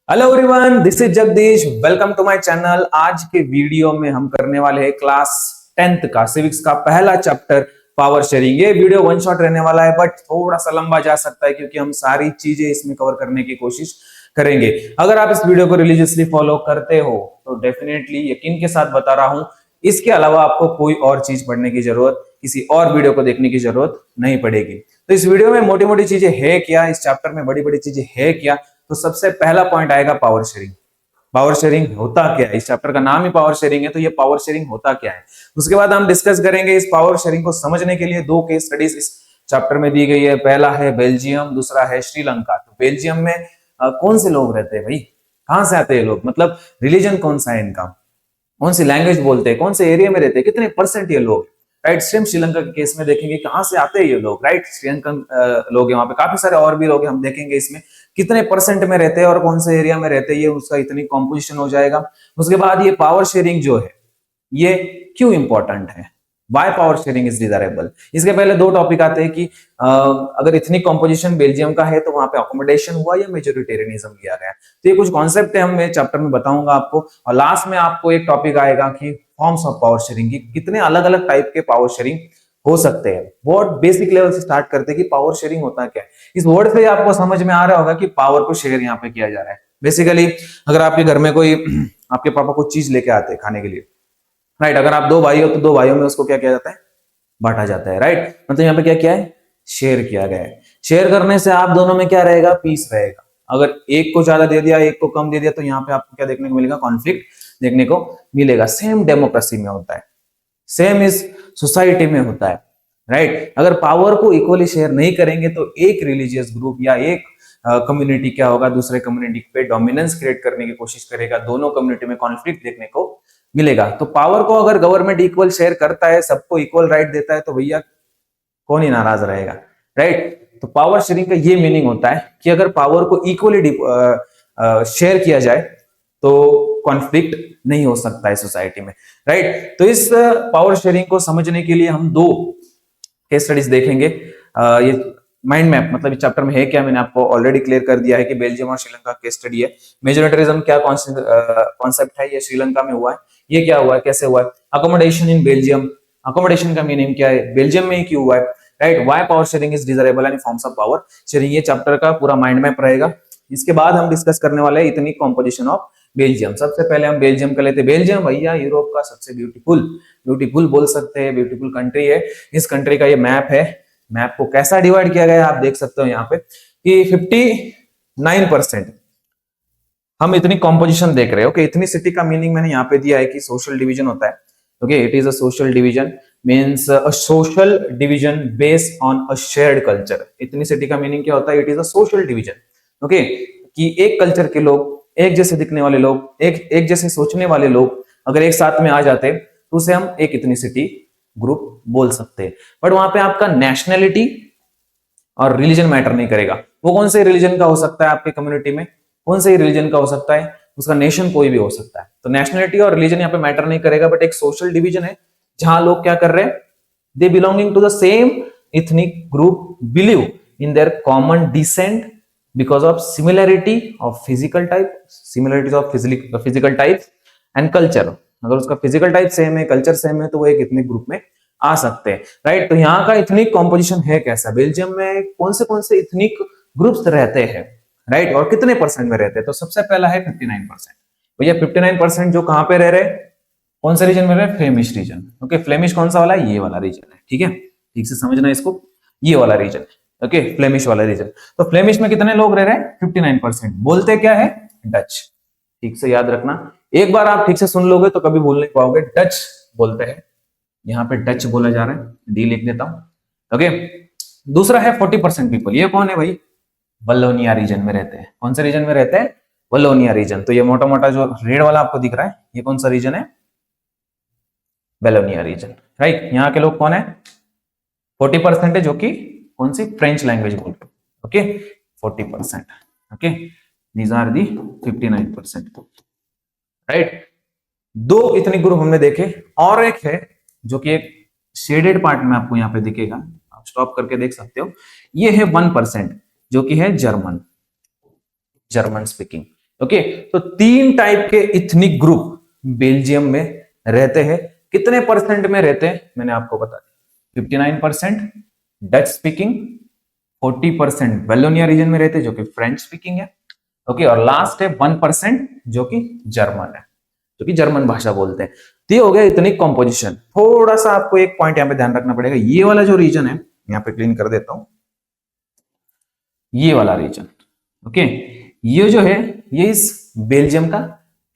Hello everyone, this is Jagdish. Welcome to my channel. आज के video में हम करने वाले हैं क्लास 10th का सिविक्स का पहला चैप्टर पावर शेयरिंग। ये वीडियो वन शॉट रहने वाला है, बट थोड़ा सा लंबा जा सकता है क्योंकि हम सारी चीजें इसमें कवर करने की कोशिश करेंगे। अगर आप इस वीडियो को रिलीजियसली फॉलो करते हो तो डेफिनेटली यकीन के साथ बता रहा हूं, इसके अलावा आपको कोई और चीज पढ़ने की जरूरत, किसी और वीडियो को देखने की जरूरत नहीं पड़ेगी। तो इस वीडियो में मोटी मोटी चीजें है क्या, इस चैप्टर में बड़ी बड़ी चीजें है क्या, तो सबसे पहला पॉइंट आएगा पावर शेयरिंग। पावर शेयरिंग होता क्या है? इस चैप्टर का नाम ही पावर शेयरिंग है, तो ये पावर शेयरिंग होता क्या है उसके बाद हम डिस्कस करेंगे। इस पावर शेयरिंग को समझने के लिए दो केस स्टडीज इस चैप्टर में दी गई है। पहला है बेल्जियम, दूसरा है श्रीलंका। तो बेल्जियम में कौन से लोग रहते हैं भाई, कहां से आते हैं लोग, मतलब रिलीजन कौन सा है इनका, कौन सी लैंग्वेज बोलते हैं, कौन से एरिया में रहते हैं, कितने परसेंट ये लोग, राइट। सेम श्रीलंका के केस में देखेंगे कहां से आते हैं ये लोग, राइट। श्रीलंकन लोग हैं, वहां पे काफी सारे और भी लोग हैं, हम देखेंगे इसमें कितने परसेंट में रहते हैं और कौन से एरिया में रहते हैं, ये उसका इतनी कॉम्पोजिशन हो जाएगा। उसके बाद ये पावर शेयरिंग जो है ये क्यों इंपॉर्टेंट है, why power sharing is desirable. इसके पहले दो टॉपिक आते हैं कि अगर इतनी कॉम्पोजिशन बेल्जियम का है तो वहां पे अकोमोडेशन हुआ या मेजोरिटेरियनिज्म लिया गया। तो ये कुछ कॉन्सेप्ट है, हम चैप्टर में बताऊंगा आपको। और लास्ट में आपको एक टॉपिक आएगा कि फॉर्म्स ऑफ पावर शेयरिंग की कितने अलग अलग टाइप के पावर शेयरिंग हो सकते हैं। बहुत बेसिक लेवल से स्टार्ट करते हैं कि पावर शेयरिंग होता क्या है। इस वर्ड से आपको समझ में आ रहा होगा कि पावर को शेयर यहाँ पे किया जा रहा है। बेसिकली अगर आपके घर में कोई आपके पापा कुछ चीज लेके आते हैं खाने के लिए, राइट। अगर आप दो भाई हो तो दो भाइयों में उसको क्या किया जाता है, बांटा जाता है, राइट। मतलब यहाँ पे क्या किया है, शेयर किया गया है। शेयर करने से आप दोनों में क्या रहेगा, पीस रहेगा। अगर एक को ज्यादा दे दिया, एक को कम दे दिया, तो यहाँ पे आपको क्या देखने को मिलेगा, कॉन्फ्लिक्ट देखने को मिलेगा। सेम डेमोक्रेसी में होता है, सेम इस सोसाइटी में होता है, राइट। अगर पावर को इक्वली शेयर नहीं करेंगे तो एक रिलीजियस ग्रुप या एक कम्युनिटी क्या होगा, दूसरे कम्युनिटी पे डोमिनेंस क्रिएट करने की कोशिश करेगा, दोनों कम्युनिटी में कॉन्फ्लिक्ट देखने को मिलेगा। तो पावर को अगर गवर्नमेंट इक्वल शेयर करता है, सबको इक्वल राइट देता है, तो भैया कौन ही नाराज रहेगा, राइट। तो पावर शेयरिंग का ये मीनिंग होता है कि अगर पावर को इक्वली शेयर किया जाए तो कॉन्फ्लिक्ट नहीं हो सकता है सोसाइटी में, राइट। तो इस पावर शेयरिंग को समझने के लिए हम दो केस स्टडीज देखेंगे। ये माइंड मैप, मतलब इस चैप्टर में है क्या, मैंने आपको ऑलरेडी क्लियर कर दिया है कि बेल्जियम और श्रीलंका केस स्टडी है। मेजोरिटेरिज्म क्या कॉन्सेप्ट है, ये श्रीलंका में हुआ है। ये क्या हुआ है, कैसे हुआ है। अकोमोडेशन इन बेल्जियम, अकोमोडेशन का मीनिंग क्या है, बेल्जियम में ही क्यों हुआ है, right. Why power sharing is desirable and forms of power sharing, ये चैप्टर का पूरा माइंड मैप रहेगा। इसके बाद हम डिस्कस करने वाले हैं इतनी कॉम्पोजिशन ऑफ बेल्जियम। सबसे पहले हम बेल्जियम का लेते हैं। बेल्जियम भैया यूरोप का सबसे ब्यूटीफुल बोल सकते हैं, ब्यूटीफुल कंट्री है। इस कंट्री का ये मैप है। मैप को कैसा डिवाइड किया गया है आप देख सकते हो यहाँ पे कि 59% हम इतनी कॉम्पोजिशन देख रहे हो कि इतनी सिटी का मीनिंग मैंने यहाँ पे दिया है कि सोशल डिवीजन होता है। Okay, it is a social division, means a social division based on a shared culture. इतनी सिटी का मीनिंग क्या होता है, it is a social division. Okay, कि एक कल्चर के लोग, एक जैसे दिखने वाले लोग, एक जैसे सोचने वाले लोग अगर एक साथ में आ जाते तो उसे हम एक इतनी सिटी ग्रुप बोल सकते हैं। बट वहां पे आपका नेशनैलिटी और रिलीजन मैटर नहीं करेगा। वो कौन से रिलीजन का हो सकता है आपके कम्युनिटी में, कौन से रिलीजन का हो सकता है, उसका नेशन कोई भी हो सकता है। तो नेशनैलिटी और रिलीजन यहाँ पे मैटर नहीं करेगा, बट एक सोशल डिवीजन है जहां लोग क्या कर रहे हैं, they belonging to the same ethnic group, believe in their common descent because of similarity of physical type, similarities of physical types and culture। अगर उसका फिजिकल टाइप सेम है, कल्चर सेम है, तो वो एक इथनिक ग्रुप में आ सकते हैं, राइट। तो यहाँ का इथनिक कॉम्पोजिशन है कैसा, बेल्जियम में कौन से इथनिक ग्रुप्स रहते हैं, राइट, और कितने परसेंट में रहते हैं। तो सबसे पहला है 59%। भैया 59% जो कहां पे रह रहे, कौन से रीजन में रहे, फ्लेमिश रीजन। ओके, फ्लेमिश कौन सा वाला है, ये वाला रीजन है, ठीक है, ठीक से समझना इसको, ये वाला रीजन। ओके, फ्लेमिश वाला रीजन। तो फ्लेमिश में कितने लोग रह रहे हैं, 59%। बोलते क्या है, डच। ठीक से याद रखना, एक बार आप ठीक से सुन लोगे तो कभी भूल नहीं पाओगे। डच बोलते हैं, यहाँ पे डच बोला जा रहा है, डी लिख देता हूं। ओके, दूसरा है 40% पीपल। ये कौन है भाई, वल्लोनिया रीजन में रहते हैं। कौन से रीजन में रहते हैं, वल्लोनिया रीजन। तो ये मोटा मोटा जो रेड वाला आपको दिख रहा है, ये कौन सा रीजन है, वल्लोनिया रीजन, राइट। यहाँ के लोग कौन है, 40% है, जो कि कौन सी, फ्रेंच लैंग्वेज बोल रहे। Okay, 40%। Okay, these are the 59%, right. दो इतने ग्रुप हमने देखे, और एक है जो कि एक शेडेड पार्ट में आपको यहाँ पे दिखेगा, आप स्टॉप करके देख सकते हो। ये है 1%, जो कि है जर्मन स्पीकिंग। ओके, तो 3 टाइप के इथनिक ग्रुप बेल्जियम में रहते हैं। कितने परसेंट में रहते हैं मैंने आपको बता दिया, 59% डच स्पीकिंग, 40% वेलोनिया रीजन में रहते हैं जो कि फ्रेंच स्पीकिंग है। ओके, और लास्ट है 1% जो कि जर्मन है, जो कि जर्मन भाषा बोलते हैं। तो ये हो गया इथनिक कॉम्पोजिशन। थोड़ा सा आपको एक पॉइंट यहाँ पे ध्यान रखना पड़ेगा, ये वाला जो रीजन है, यहाँ पे क्लीन कर देता हूं, ये वाला रीजन। ओके, ये जो है ये इस बेल्जियम का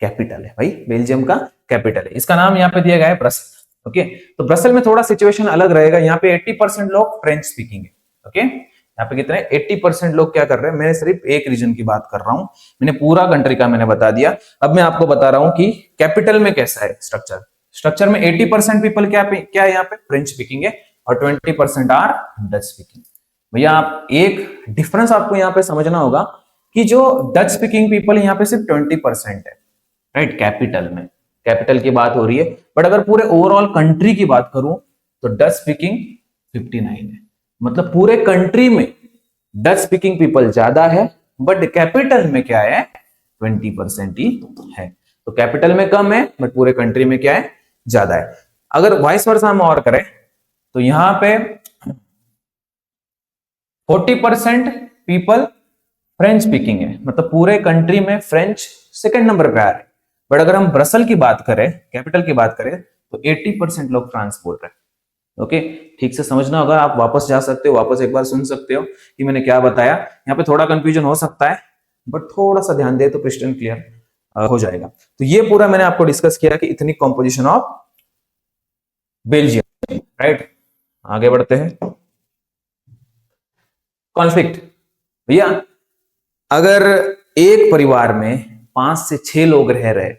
कैपिटल है भाई, बेल्जियम का कैपिटल है। इसका नाम यहाँ पे दिया गया है ब्रसल। ओके, तो ब्रसल में थोड़ा सिचुएशन अलग रहेगा। यहाँ पे 80% लोग फ्रेंच स्पीकिंग है। ओके, यहाँ पे कितने 80% लोग क्या कर रहे हैं, मैं सिर्फ एक रीजन की बात कर रहा हूं, मैंने पूरा कंट्री का मैंने बता दिया। अब मैं आपको बता रहा हूं कि कैपिटल में कैसा है स्ट्रक्चर। स्ट्रक्चर में 80% पीपल क्या है, यहाँ पे फ्रेंच स्पीकिंग है और 20% आर डच स्पीकिंग। भैया आप एक डिफरेंस आपको यहाँ पे समझना होगा कि जो डच स्पीकिंग पीपल यहाँ पे सिर्फ 20% है, राइट, कैपिटल में, कैपिटल की बात हो रही है। बट अगर पूरे ओवरऑल कंट्री की बात करूं तो डच स्पीकिंग 59 है। मतलब पूरे कंट्री में डच स्पीकिंग पीपल ज्यादा है, बट कैपिटल में क्या है, 20% ही है। तो कैपिटल में कम है बट पूरे कंट्री में क्या है, ज्यादा है। अगर वाइस वर्सा हम और करें तो यहां पे 40% पीपल फ्रेंच स्पीकिंग है, मतलब पूरे कंट्री में फ्रेंच सेकंड नंबर पे आ रहे हैं। बट अगर हम ब्रसल की बात करें, कैपिटल की बात करें, तो 80% लोग फ्रांस बोल रहे हैं। ओके, ठीक से समझना होगा। आप वापस जा सकते हो, वापस एक बार सुन सकते हो कि मैंने क्या बताया। यहाँ पे थोड़ा कंफ्यूजन हो सकता है, बट थोड़ा सा ध्यान दे तो क्रिस्टल क्लियर हो जाएगा। तो ये पूरा मैंने आपको डिस्कस किया कि इतनी कॉम्पोजिशन ऑफ बेल्जियम, राइट। आगे बढ़ते हैं। कॉन्फ्लिक्ट, भैया अगर एक परिवार में 5 से 6 लोग रह रहे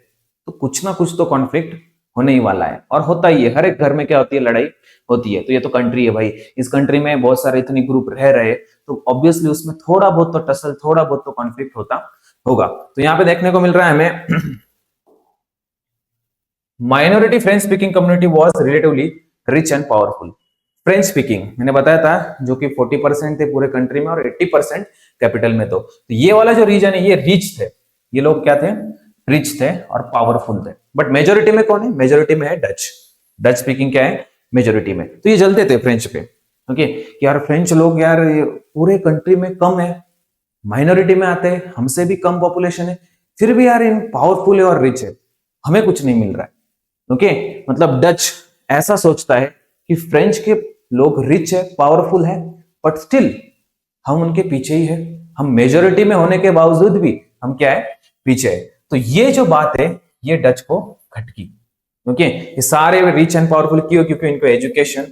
तो कुछ ना कुछ तो कॉन्फ्लिक्ट होने ही वाला है, और होता ही है। हर एक घर में क्या होती है, लड़ाई होती है। तो ये तो कंट्री है भाई, इस कंट्री में बहुत सारे इतने ग्रुप रह रहे तो ऑब्वियसली उसमें थोड़ा बहुत तो टसल, थोड़ा बहुत तो कॉन्फ्लिक्ट होता होगा। तो यहाँ पे देखने को मिल रहा है हमें, minority French speaking community was relatively rich and powerful. French speaking मैंने बताया था जो कि 40% थे पूरे कंट्री में और 80% कैपिटल में। तो ये वाला जो रीजन है ये रिच थे, ये लोग क्या थे, रिच थे और पावरफुल थे। बट मेजोरिटी में कौन है, मेजोरिटी में है डच। डच स्पीकिंग क्या है, मेजोरिटी में। तो ये जलते थे फ्रेंच पे। ओके, कि यार फ्रेंच लोग यार पूरे कंट्री में कम है, माइनॉरिटी में आते हैं, हमसे भी कम पॉपुलेशन है, फिर भी यार इन पावरफुल है और रिच है, हमें कुछ नहीं मिल रहा है। ओके, मतलब डच ऐसा सोचता है कि फ्रेंच के लोग रिच है, पावरफुल है, बट स्टिल हम उनके पीछे ही है, हम मेजोरिटी में होने के बावजूद भी हम क्या है, पीछे है। तो ये जो बात है ये डच को खटकी। ओके, ये सारे रिच एंड पावरफुल क्यों, क्योंकि इनको एजुकेशन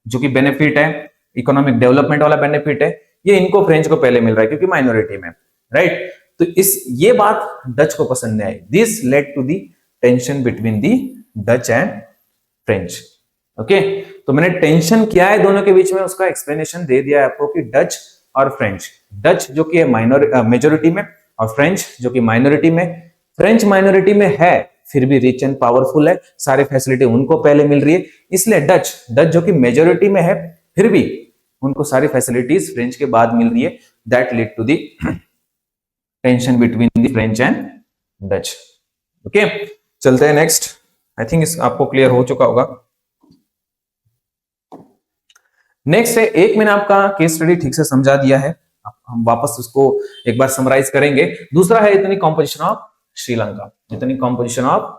जो कि बेनिफिट है, इकोनॉमिक डेवलपमेंट वाला बेनिफिट है, ये इनको फ्रेंच को पहले मिल रहा है क्योंकि माइनॉरिटी में, राइट। तो इस ये बात डच को पसंद नहीं आई। This led to the tension between the Dutch and French. Okay, तो मैंने टेंशन क्या है दोनों के बीच में उसका एक्सप्लेनेशन दे दिया है आपको कि डच और फ्रेंच, डच जो कि मेजोरिटी में और फ्रेंच जो कि माइनॉरिटी में। फ्रेंच माइनॉरिटी में है फिर भी रिच एंड पावरफुल है, सारी फैसिलिटी उनको पहले मिल रही है, इसलिए डच डच जो कि मेजोरिटी में है फिर भी उनको सारी फैसिलिटीज फ्रेंच के बाद मिल रही है। That lead to the tension between the French and Dutch. Okay, चलते हैं नेक्स्ट। आई थिंक इस आपको क्लियर हो चुका होगा। नेक्स्ट है, एक मैंने आपका केस स्टडी ठीक से समझा दिया है, हम वापस उसको एक बार समराइज करेंगे। दूसरा है इतनी कॉम्पोजिशन ऑफ श्रीलंका, इतनी कॉम्पोजिशन ऑफ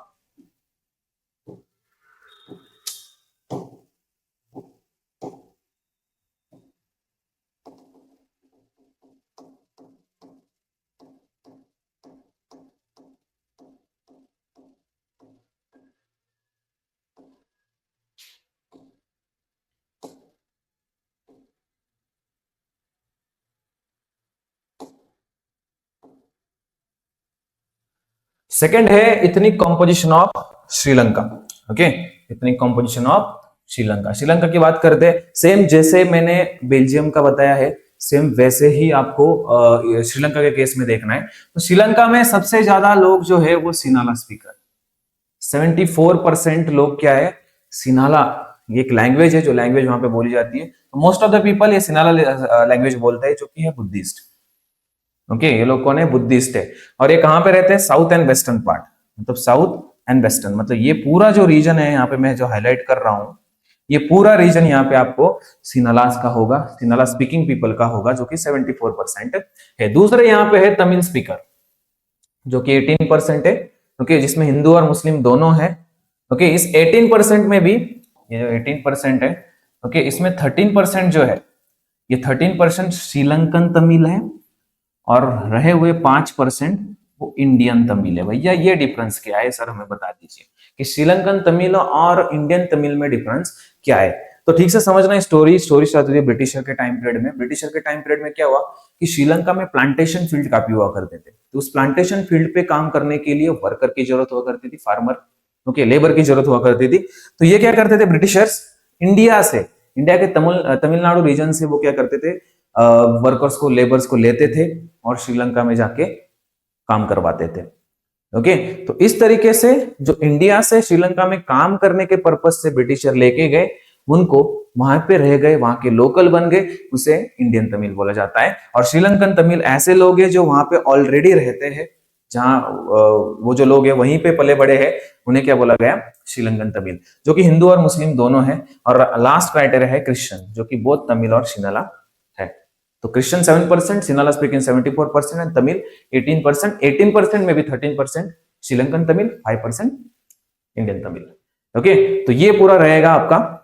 सेकंड है इतनी कॉम्पोजिशन ऑफ श्रीलंका। ओके, इतनी कॉम्पोजिशन ऑफ श्रीलंका। श्रीलंका की बात करते हैं, सेम जैसे मैंने बेल्जियम का बताया है सेम वैसे ही आपको श्रीलंका के केस में देखना है। तो श्रीलंका में सबसे ज्यादा लोग जो है वो सिनाला स्पीकर, 74% लोग क्या है, सिनाला, ये एक लैंग्वेज है जो लैंग्वेज वहां पे बोली जाती है। मोस्ट ऑफ द पीपल ये सिनाला लैंग्वेज बोलते हैं जो कि है बुद्धिस्ट। ओके, ये लोग कौन है? बुद्धिस्ट है। और ये कहाँ पे रहते हैं? साउथ एंड वेस्टर्न पार्ट, मतलब साउथ एंड वेस्टर्न, मतलब ये पूरा जो रीजन है यहाँ पे मैं जो हाईलाइट कर रहा हूँ, ये पूरा रीजन यहाँ पे आपको सिनालास का होगा, सिनाला स्पीकिंग पीपल का होगा, जो कि 74% है। दूसरे यहाँ पे है तमिल स्पीकर, जो कि 18% है। ओके, जिसमें हिंदू और मुस्लिम दोनों है। ओके, इस 18% में भी, ये जो 18% है, ओके, इसमें 13% जो है, ये 13% श्रीलंकन तमिल है, और रहे हुए 5% वो इंडियन तमिल है। भैया ये डिफरेंस क्या है सर, हमें बता दीजिए कि श्रीलंकन तमिल और इंडियन तमिल में डिफरेंस क्या है। तो ठीक से समझना, स्टोरी स्टार्ट हुई ब्रिटिशर के टाइम पीरियड में। ब्रिटिशर के टाइम पीरियड में क्या हुआ कि श्रीलंका में प्लांटेशन फील्ड काफी हुआ करते थे। तो उस प्लांटेशन फील्ड पे काम करने के लिए वर्कर की जरूरत हुआ करती थी, फार्मर, ओके, लेबर की जरूरत हुआ करती थी। तो ये क्या करते थे ब्रिटिशर्स, इंडिया से, इंडिया के तमिलनाडु रीजन से वो क्या करते थे, वर्कर्स को, लेबर्स को लेते थे और श्रीलंका में जाके काम करवाते थे। ओके, तो इस तरीके से जो इंडिया से श्रीलंका में काम करने के पर्पज से ब्रिटिशर लेके गए, उनको वहां पे रह गए, वहां के लोकल बन गए, उसे इंडियन तमिल बोला जाता है। और श्रीलंकन तमिल ऐसे लोग हैं जो वहां पे ऑलरेडी रहते हैं, जहां वो जो लोग हैं वहीं पे पले बड़े हैं, उन्हें क्या बोला गया? श्रीलंकन तमिल, जो कि हिंदू और मुस्लिम दोनों है। और लास्ट क्राइटेरिया है क्रिश्चियन, जो कि बोथ तमिल और सिनाला है। तो क्रिश्चियन 7%, सिनाला स्पीकिंग 74% एंड तमिल 18%। 18% में भी 13% श्रीलंकन तमिल, 5% इंडियन तमिल। ओके, तो ये पूरा रहेगा आपका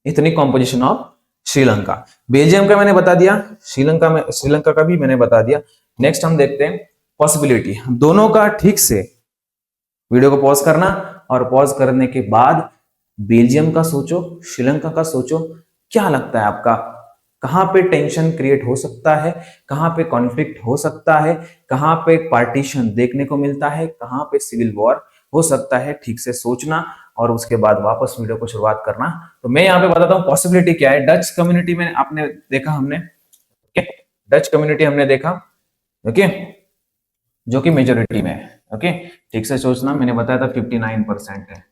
इतनी कॉम्पोजिशन ऑफ श्रीलंका। बेल्जियम का मैंने बता दिया, श्रीलंका का भी मैंने बता दिया। नेक्स्ट हम देखते हैं पॉसिबिलिटी। दोनों का ठीक से वीडियो को पॉज करना, और पॉज करने के बाद बेल्जियम का सोचो, श्रीलंका का सोचो, क्या लगता है आपका, कहां पे टेंशन क्रिएट हो सकता है, कहां पे कॉन्फ्लिक्ट हो सकता है, कहां पे पार्टीशन देखने को मिलता है, कहां पे सिविल वॉर हो सकता है? ठीक से सोचना और उसके बाद वापस वीडियो को शुरुआत करना। तो मैं यहाँ पे बताता हूँ पॉसिबिलिटी क्या है। डच कम्युनिटी में आपने देखा, हमने डच कम्युनिटी हमने देखा, ओके, जो कि मेजोरिटी में है। ओके, ठीक से सोचना, मैंने बताया था 59% है,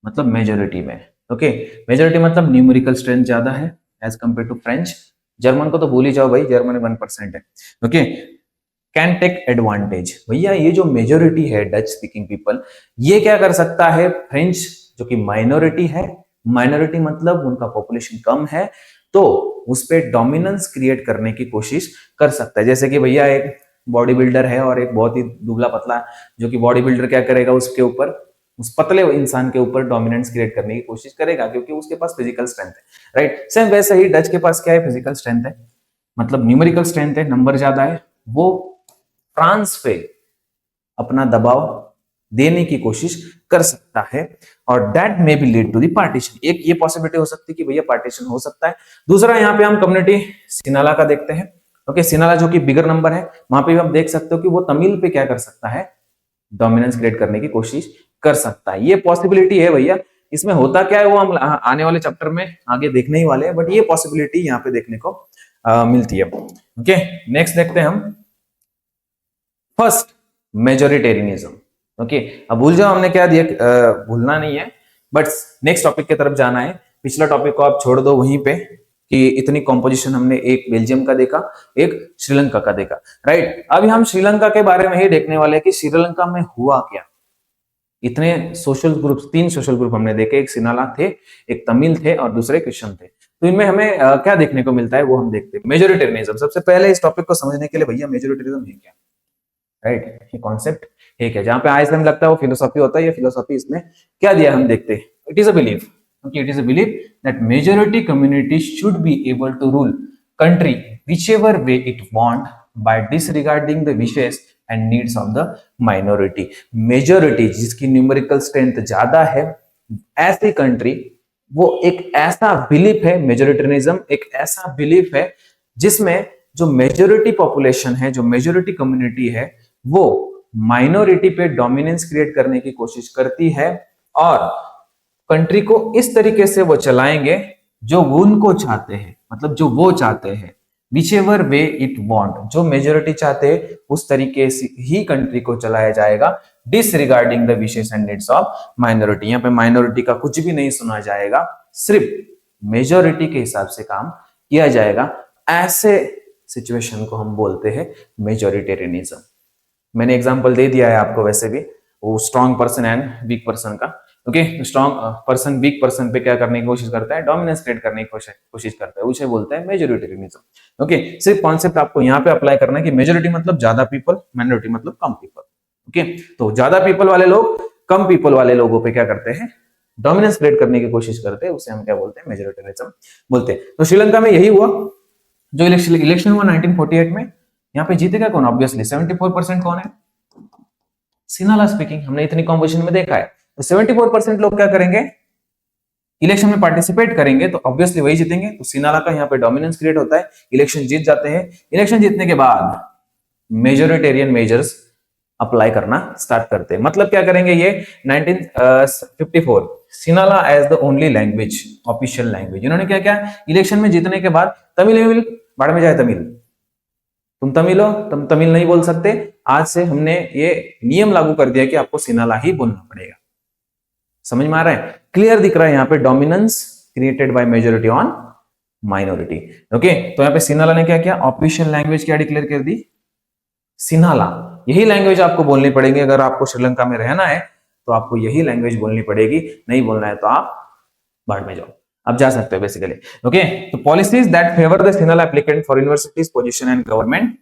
मतलब मेजोरिटी में। ओके, मेजोरिटी मतलब न्यूमेरिकल स्ट्रेंथ ज्यादा है as compare to French. German को तो भूल ही जाओ भाई, जर्मन 1% है। Okay, can take advantage. भैया ये जो मेजोरिटी है डच स्पीकिंग पीपल, ये क्या कर सकता है? फ्रेंच जो कि माइनॉरिटी है, माइनॉरिटी मतलब उनका पॉपुलेशन कम है, तो उस पर डोमिनेंस क्रिएट करने की कोशिश कर सकता है। जैसे कि भैया एक बॉडी बिल्डर है और एक बहुत ही दुबला पतला, जो कि बॉडी बिल्डर क्या करेगा, उसके ऊपर, उस पतले इंसान के ऊपर डोमिनेंस क्रिएट करने की कोशिश करेगा, क्योंकि उसके पास फिजिकल स्ट्रेंथ है, राइट। सेम वैसे ही डच के पास क्या है? फिजिकल स्ट्रेंथ है, मतलब न्यूमेरिकल स्ट्रेंथ है, नंबर ज्यादा है। वो फ्रांस पे अपना दबाव देने की कोशिश कर सकता है, और that may be lead to the partition. एक ये पॉसिबिलिटी हो सकती है कि भैया पार्टीशन हो सकता है। दूसरा यहाँ पे हम कम्युनिटी सिनाला का देखते हैं। ओके, सिनाला जो कि बिगर नंबर है, वहां पे भी आप देख सकते हो कि वो तमिल पे क्या कर सकता है? डोमिनेंस क्रिएट करने की कोशिश कर सकता है। ये पॉसिबिलिटी है भैया। इसमें होता क्या है वो हम आने वाले चैप्टर में आगे देखने ही वाले हैं, बट ये पॉसिबिलिटी यहाँ पे देखने को मिलती है। ओके, नेक्स्ट देखते हैं हम फर्स्ट मेजोरिटेरियनिज्म। ओके, अब भूल जाओ हमने क्या दिया, भूलना नहीं है, बट नेक्स्ट टॉपिक की तरफ जाना है। पिछला टॉपिक को आप छोड़ दो वहीं पे, कि इतनी कॉम्पोजिशन हमने एक बेल्जियम का देखा, एक श्रीलंका का देखा, राइट। अभी हम श्रीलंका के बारे में ही देखने वाले हैं कि श्रीलंका में हुआ क्या। इतने सोशल ग्रुप, 3 सोशल ग्रुप हमने देखे, एक सिनाला थे, एक तमिल थे और दूसरे क्रिश्चियन थे। तो इनमें हमें क्या देखने को मिलता है वो हम देखते हैं। मेजोरिटेरियनिज्म, सबसे पहले इस टॉपिक को समझने के लिए भैया मेजोरिटेरिज्म है क्या, राइट, ये कॉन्सेप्ट एक है। जहां पे आज हमें लगता है वो फिलोसॉफी होता है, ये फिलोसॉफी इसमें क्या दिया हम देखते हैं। It is a belief, okay, it is a belief that majority community should be able to rule country whichever way it want by disregarding the wishes and needs of the minority। Majority जिसकी numerical strength ज्यादा है, ऐसी country, वो एक ऐसा belief है, majoritarianism एक ऐसा बिलीफ है जिसमें जो मेजोरिटी पॉपुलेशन है, जो मेजोरिटी कम्युनिटी है, वो माइनॉरिटी पे डोमिनेंस क्रिएट करने की कोशिश करती है, और कंट्री को इस तरीके से वो चलाएंगे जो उनको चाहते हैं, मतलब जो वो चाहते हैं। whichever way it want, जो मेजोरिटी चाहते हैं उस तरीके से ही कंट्री को चलाया जाएगा, disregarding the wishes and needs of minority. यहाँ पे माइनॉरिटी का कुछ भी नहीं सुना जाएगा, सिर्फ मेजोरिटी के हिसाब से काम किया जाएगा। ऐसे सिचुएशन को हम बोलते हैं मेजोरिटेरियनिज्म। मैंने एग्जांपल दे दिया है आपको वैसे भी, वो strong person and weak person का। Okay, strong person weak person पे क्या करने की कोशिश करता है, डोमिनेंस क्रिएट करने की कोशिश करता है, उसे बोलते हैं मेजोरिटेरियनिज्म। ओके, सिर्फ कॉन्सेप्ट आपको यहाँ पे अप्लाई करना है कि मेजोरिटी मतलब ज्यादा पीपल, माइनॉरिटी मतलब कम पीपल। ओके, तो ज्यादा पीपल वाले लोग कम पीपल वाले लोगों पे क्या करते हैं, डोमिनेंस क्रिएट करने की कोशिश करते हैं, उसे हम क्या बोलते हैं, मेजोरिटेरियनिज्म बोलते हैं। तो श्रीलंका में यही हुआ, जो इलेक्शन हुआ 1948 में, यहाँ पे जीतेगा कौन, ऑब्वियसली 74% कौन है, सिनाला स्पीकिंग। हमने इतनी कॉम्पोजिशन में देखा है। तो 74% लोग क्या करेंगे, इलेक्शन में पार्टिसिपेट करेंगे, तो ऑब्वियसली वही जीतेंगे। तो सिनाला का यहाँ पे डोमिनेंस क्रिएट होता है, इलेक्शन जीत जाते हैं। इलेक्शन जीतने के बाद मेजोरिटेरियन मेजर्स अप्लाई करना स्टार्ट करते हैं। मतलब क्या करेंगे, ये 1954 Sinhala as the only language, official language, इन्होंने क्या क्या, इलेक्शन में जीतने के बाद तमिल बाढ़ में जाए तमिल, तुम तमिल हो, तुम तमिल नहीं बोल सकते, आज से हमने ये नियम लागू कर दिया कि आपको सिनाला ही बोलना पड़ेगा। समझ में आ रहा है, क्लियर दिख रहा है यहाँ पे, dominance created by majority on minority. Okay, तो यहाँ पे सिनाला ने क्या किया, ऑफिशियल लैंग्वेज क्या डिक्लेयर कर दी, सिनाला। यही लैंग्वेज आपको बोलनी पड़ेगी, अगर आपको श्रीलंका में रहना है तो आपको यही लैंग्वेज बोलनी पड़ेगी, नहीं बोलना है तो आप बाढ़ में जाओ, आप जा सकते हो बेसिकली। ओके, तो policies that favour the Sinhala applicant for universities position and government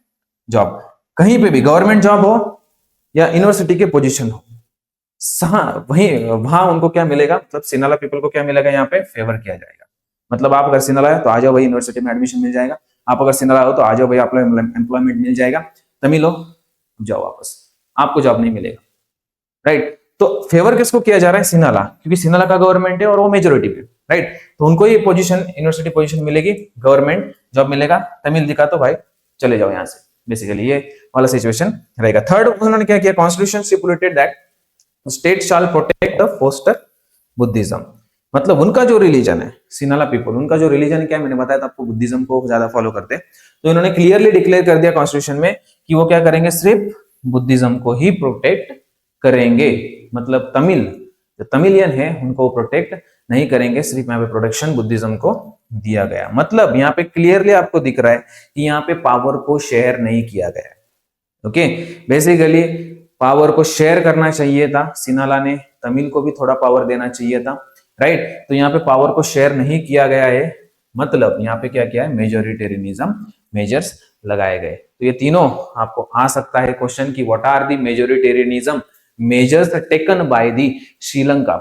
job, कहीं पे भी गवर्नमेंट जॉब हो या यूनिवर्सिटी के पोजीशन हो, वहां उनको क्या मिलेगा, मतलब सिनाला पीपल को क्या मिलेगा, यहाँ पे फेवर किया जाएगा। मतलब आप अगर सिनाला है तो आ जाओ भाई, यूनिवर्सिटी में एडमिशन मिल जाएगा। आप अगर सिनाला हो तो आ जाओ भाई, आपको एम्प्लॉयमेंट मिल जाएगा। तमिल हो जाओ वापस, आपको जॉब नहीं मिलेगा। राइट, तो फेवर किसको किया जा रहा है, सिनाला, क्योंकि सिनाला का गवर्नमेंट है और वो मेजोरिटी पे। राइट, तो उनको ये पोजीशन, यूनिवर्सिटी पोजीशन मिलेगी, गवर्नमेंट जॉब मिलेगा। तमिल दिखा तो भाई चले जाओ यहाँ से, बेसिकली ये वाला सिचुएशन रहेगा। थर्ड, उन्होंने क्या किया, constitution stipulated that state shall protect the foster Buddhism. मतलब उनका जो रिलीजन है, सिनाला पीपल, उनका जो रिलीजन है क्या, मैंने बताया था आपको, बुद्धिज्म को ज्यादा फॉलो करते हैं। तो इन्होंने क्लियरली डिक्लेयर कर दिया कॉन्स्टिट्यूशन में कि वो क्या करेंगे, सिर्फ बुद्धिज्म को ही प्रोटेक्ट करेंगे। मतलब जो तमिलियन है उनको प्रोटेक्ट नहीं करेंगे, सिर्फ यहाँ पे प्रोटेक्शन बुद्धिज्म को दिया गया। मतलब यहाँ पे क्लियरली आपको दिख रहा है कि यहाँ पे पावर को शेयर नहीं किया गया। ओके, बेसिकली पावर को शेयर करना चाहिए था, सिनाला ने तमिल को भी थोड़ा पावर देना चाहिए था। राइट, तो यहाँ पे पावर को शेयर नहीं किया गया है, मतलब यहाँ पे क्या किया है, मेजोरिटेरियनिज्म मेजर्स लगाए गए। तो ये तीनों आपको आ सकता है क्वेश्चन की, what are the majoritarianism measures taken by the Sri Lanka,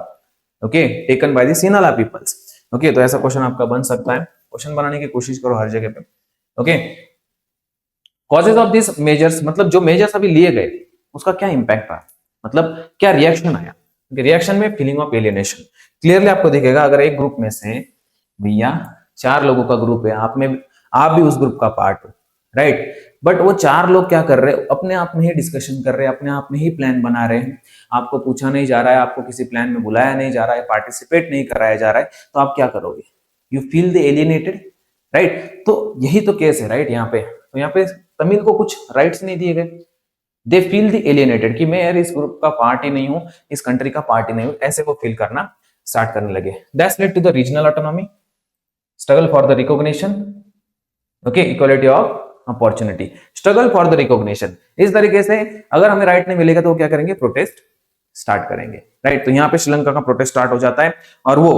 okay, taken by the Sinhala peoples. Okay, तो ऐसा क्वेश्चन आपका बन सकता है, क्वेश्चन बनाने की कोशिश करो हर जगह पे। Okay, causes of this measures, मतलब जो मेजर्स अभी लिए गए उसका क्या इंपैक्ट रहा, मतलब क्या रिएक्शन आया। रिएक्शन में फीलिंग ऑफ एलियनेशन क्लियरली आपको दिखेगा। अगर एक ग्रुप में से भैया 4 लोगों का ग्रुप है, आप भी उस ग्रुप का पार्ट हो, राइट, बट वो 4 लोग क्या कर रहे हैं, अपने आप में ही डिस्कशन कर रहे हैं, अपने आप में ही प्लान बना रहे हैं, आपको पूछा नहीं जा रहा है, आपको किसी प्लान में बुलाया नहीं जा रहा है, पार्टिसिपेट नहीं कराया जा रहा है, तो आप क्या करोगे, you feel the alienated. Right, तो यही तो केस है। राइट, यहाँ पे तो यहाँ पे तमिल को कुछ राइट्स नहीं दिए गए, दे फील द एलियनेटेड कि मैं यार इस ग्रुप का पार्ट ही नहीं हूं, इस कंट्री का पार्ट ही नहीं हूं, ऐसे वो फील करना स्टार्ट करने लगे। That's led to the regional autonomy, struggle for the recognition, okay, equality of opportunity, struggle for the recognition. इस तरीके से अगर हमें राइट नहीं मिलेगा तो वो क्या करेंगे, प्रोटेस्ट स्टार्ट करेंगे। राइट, तो यहाँ पे श्रीलंका का प्रोटेस्ट स्टार्ट हो जाता है और वो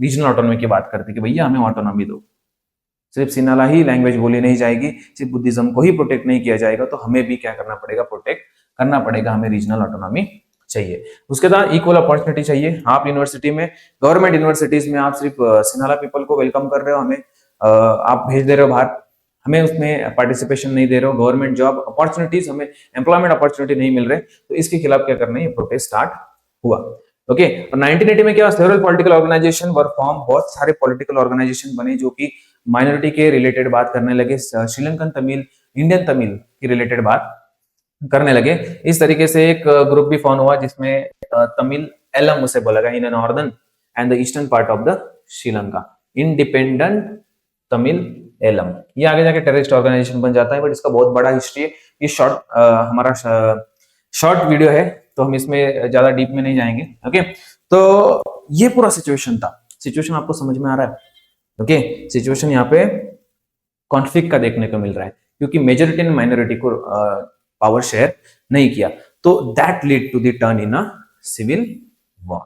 रीजनल ऑटोनॉमी की बात करते हैं कि भैया हमें ऑटोनॉमी दो, सिर्फ सिनाला ही लैंग्वेज बोली नहीं जाएगी, सिर्फ बुद्धिज्म को ही प्रोटेक्ट नहीं किया जाएगा, तो हमें भी क्या करना पड़ेगा, प्रोटेक्ट करना पड़ेगा, हमें रीजनल ऑटोनॉमी चाहिए। उसके बाद इक्वल अपॉर्चुनिटी चाहिए। आप यूनिवर्सिटी में, गवर्नमेंट यूनिवर्सिटीज में आप सिर्फ सिनाला पीपल को वेलकम कर रहे हो, हमें आप भेज दे रहे हो बाहर, हमें उसमें पार्टिसिपेशन नहीं दे रहे हो, गवर्नमेंट जॉब अपॉर्चुनिटीज, हमें एम्प्लॉयमेंट अपॉर्चुनिटी नहीं मिल रहे, तो इसके खिलाफ क्या करना है, ये प्रोटेस्ट स्टार्ट हुआ। ओके, और 1980 में क्या, सेवरल पॉलिटिकल ऑर्गेनाइजेशन वर फॉर्म, बहुत सारे पॉलिटिकल ऑर्गेनाइजेशन बने जो कि माइनॉरिटी के रिलेटेड बात करने लगे, श्रीलंकन तमिल, इंडियन तमिल की रिलेटेड बात करने लगे। इस तरीके से एक ग्रुप भी फॉर्म हुआ जिसमें तमिल एलम उसे बोला गया, in northern and the eastern part of the Sri Lanka, independent Tamil Eelam. ये आगे जाके टेररिस्ट ऑर्गेनाइजेशन बन जाता है, बट इसका बहुत बड़ा हिस्ट्री है। ये हमारा शॉर्ट वीडियो है, तो हम इसमें ज्यादा डीप में नहीं जाएंगे। ओके, तो ये पूरा सिचुएशन था। सिचुएशन आपको समझ में आ रहा है? ओके, सिचुएशन यहाँ पे कॉन्फ्लिक्ट का देखने को मिल रहा है क्योंकि मेजोरिटी ने माइनॉरिटी को पावर शेयर नहीं किया। तो that lead to the turn in a civil war,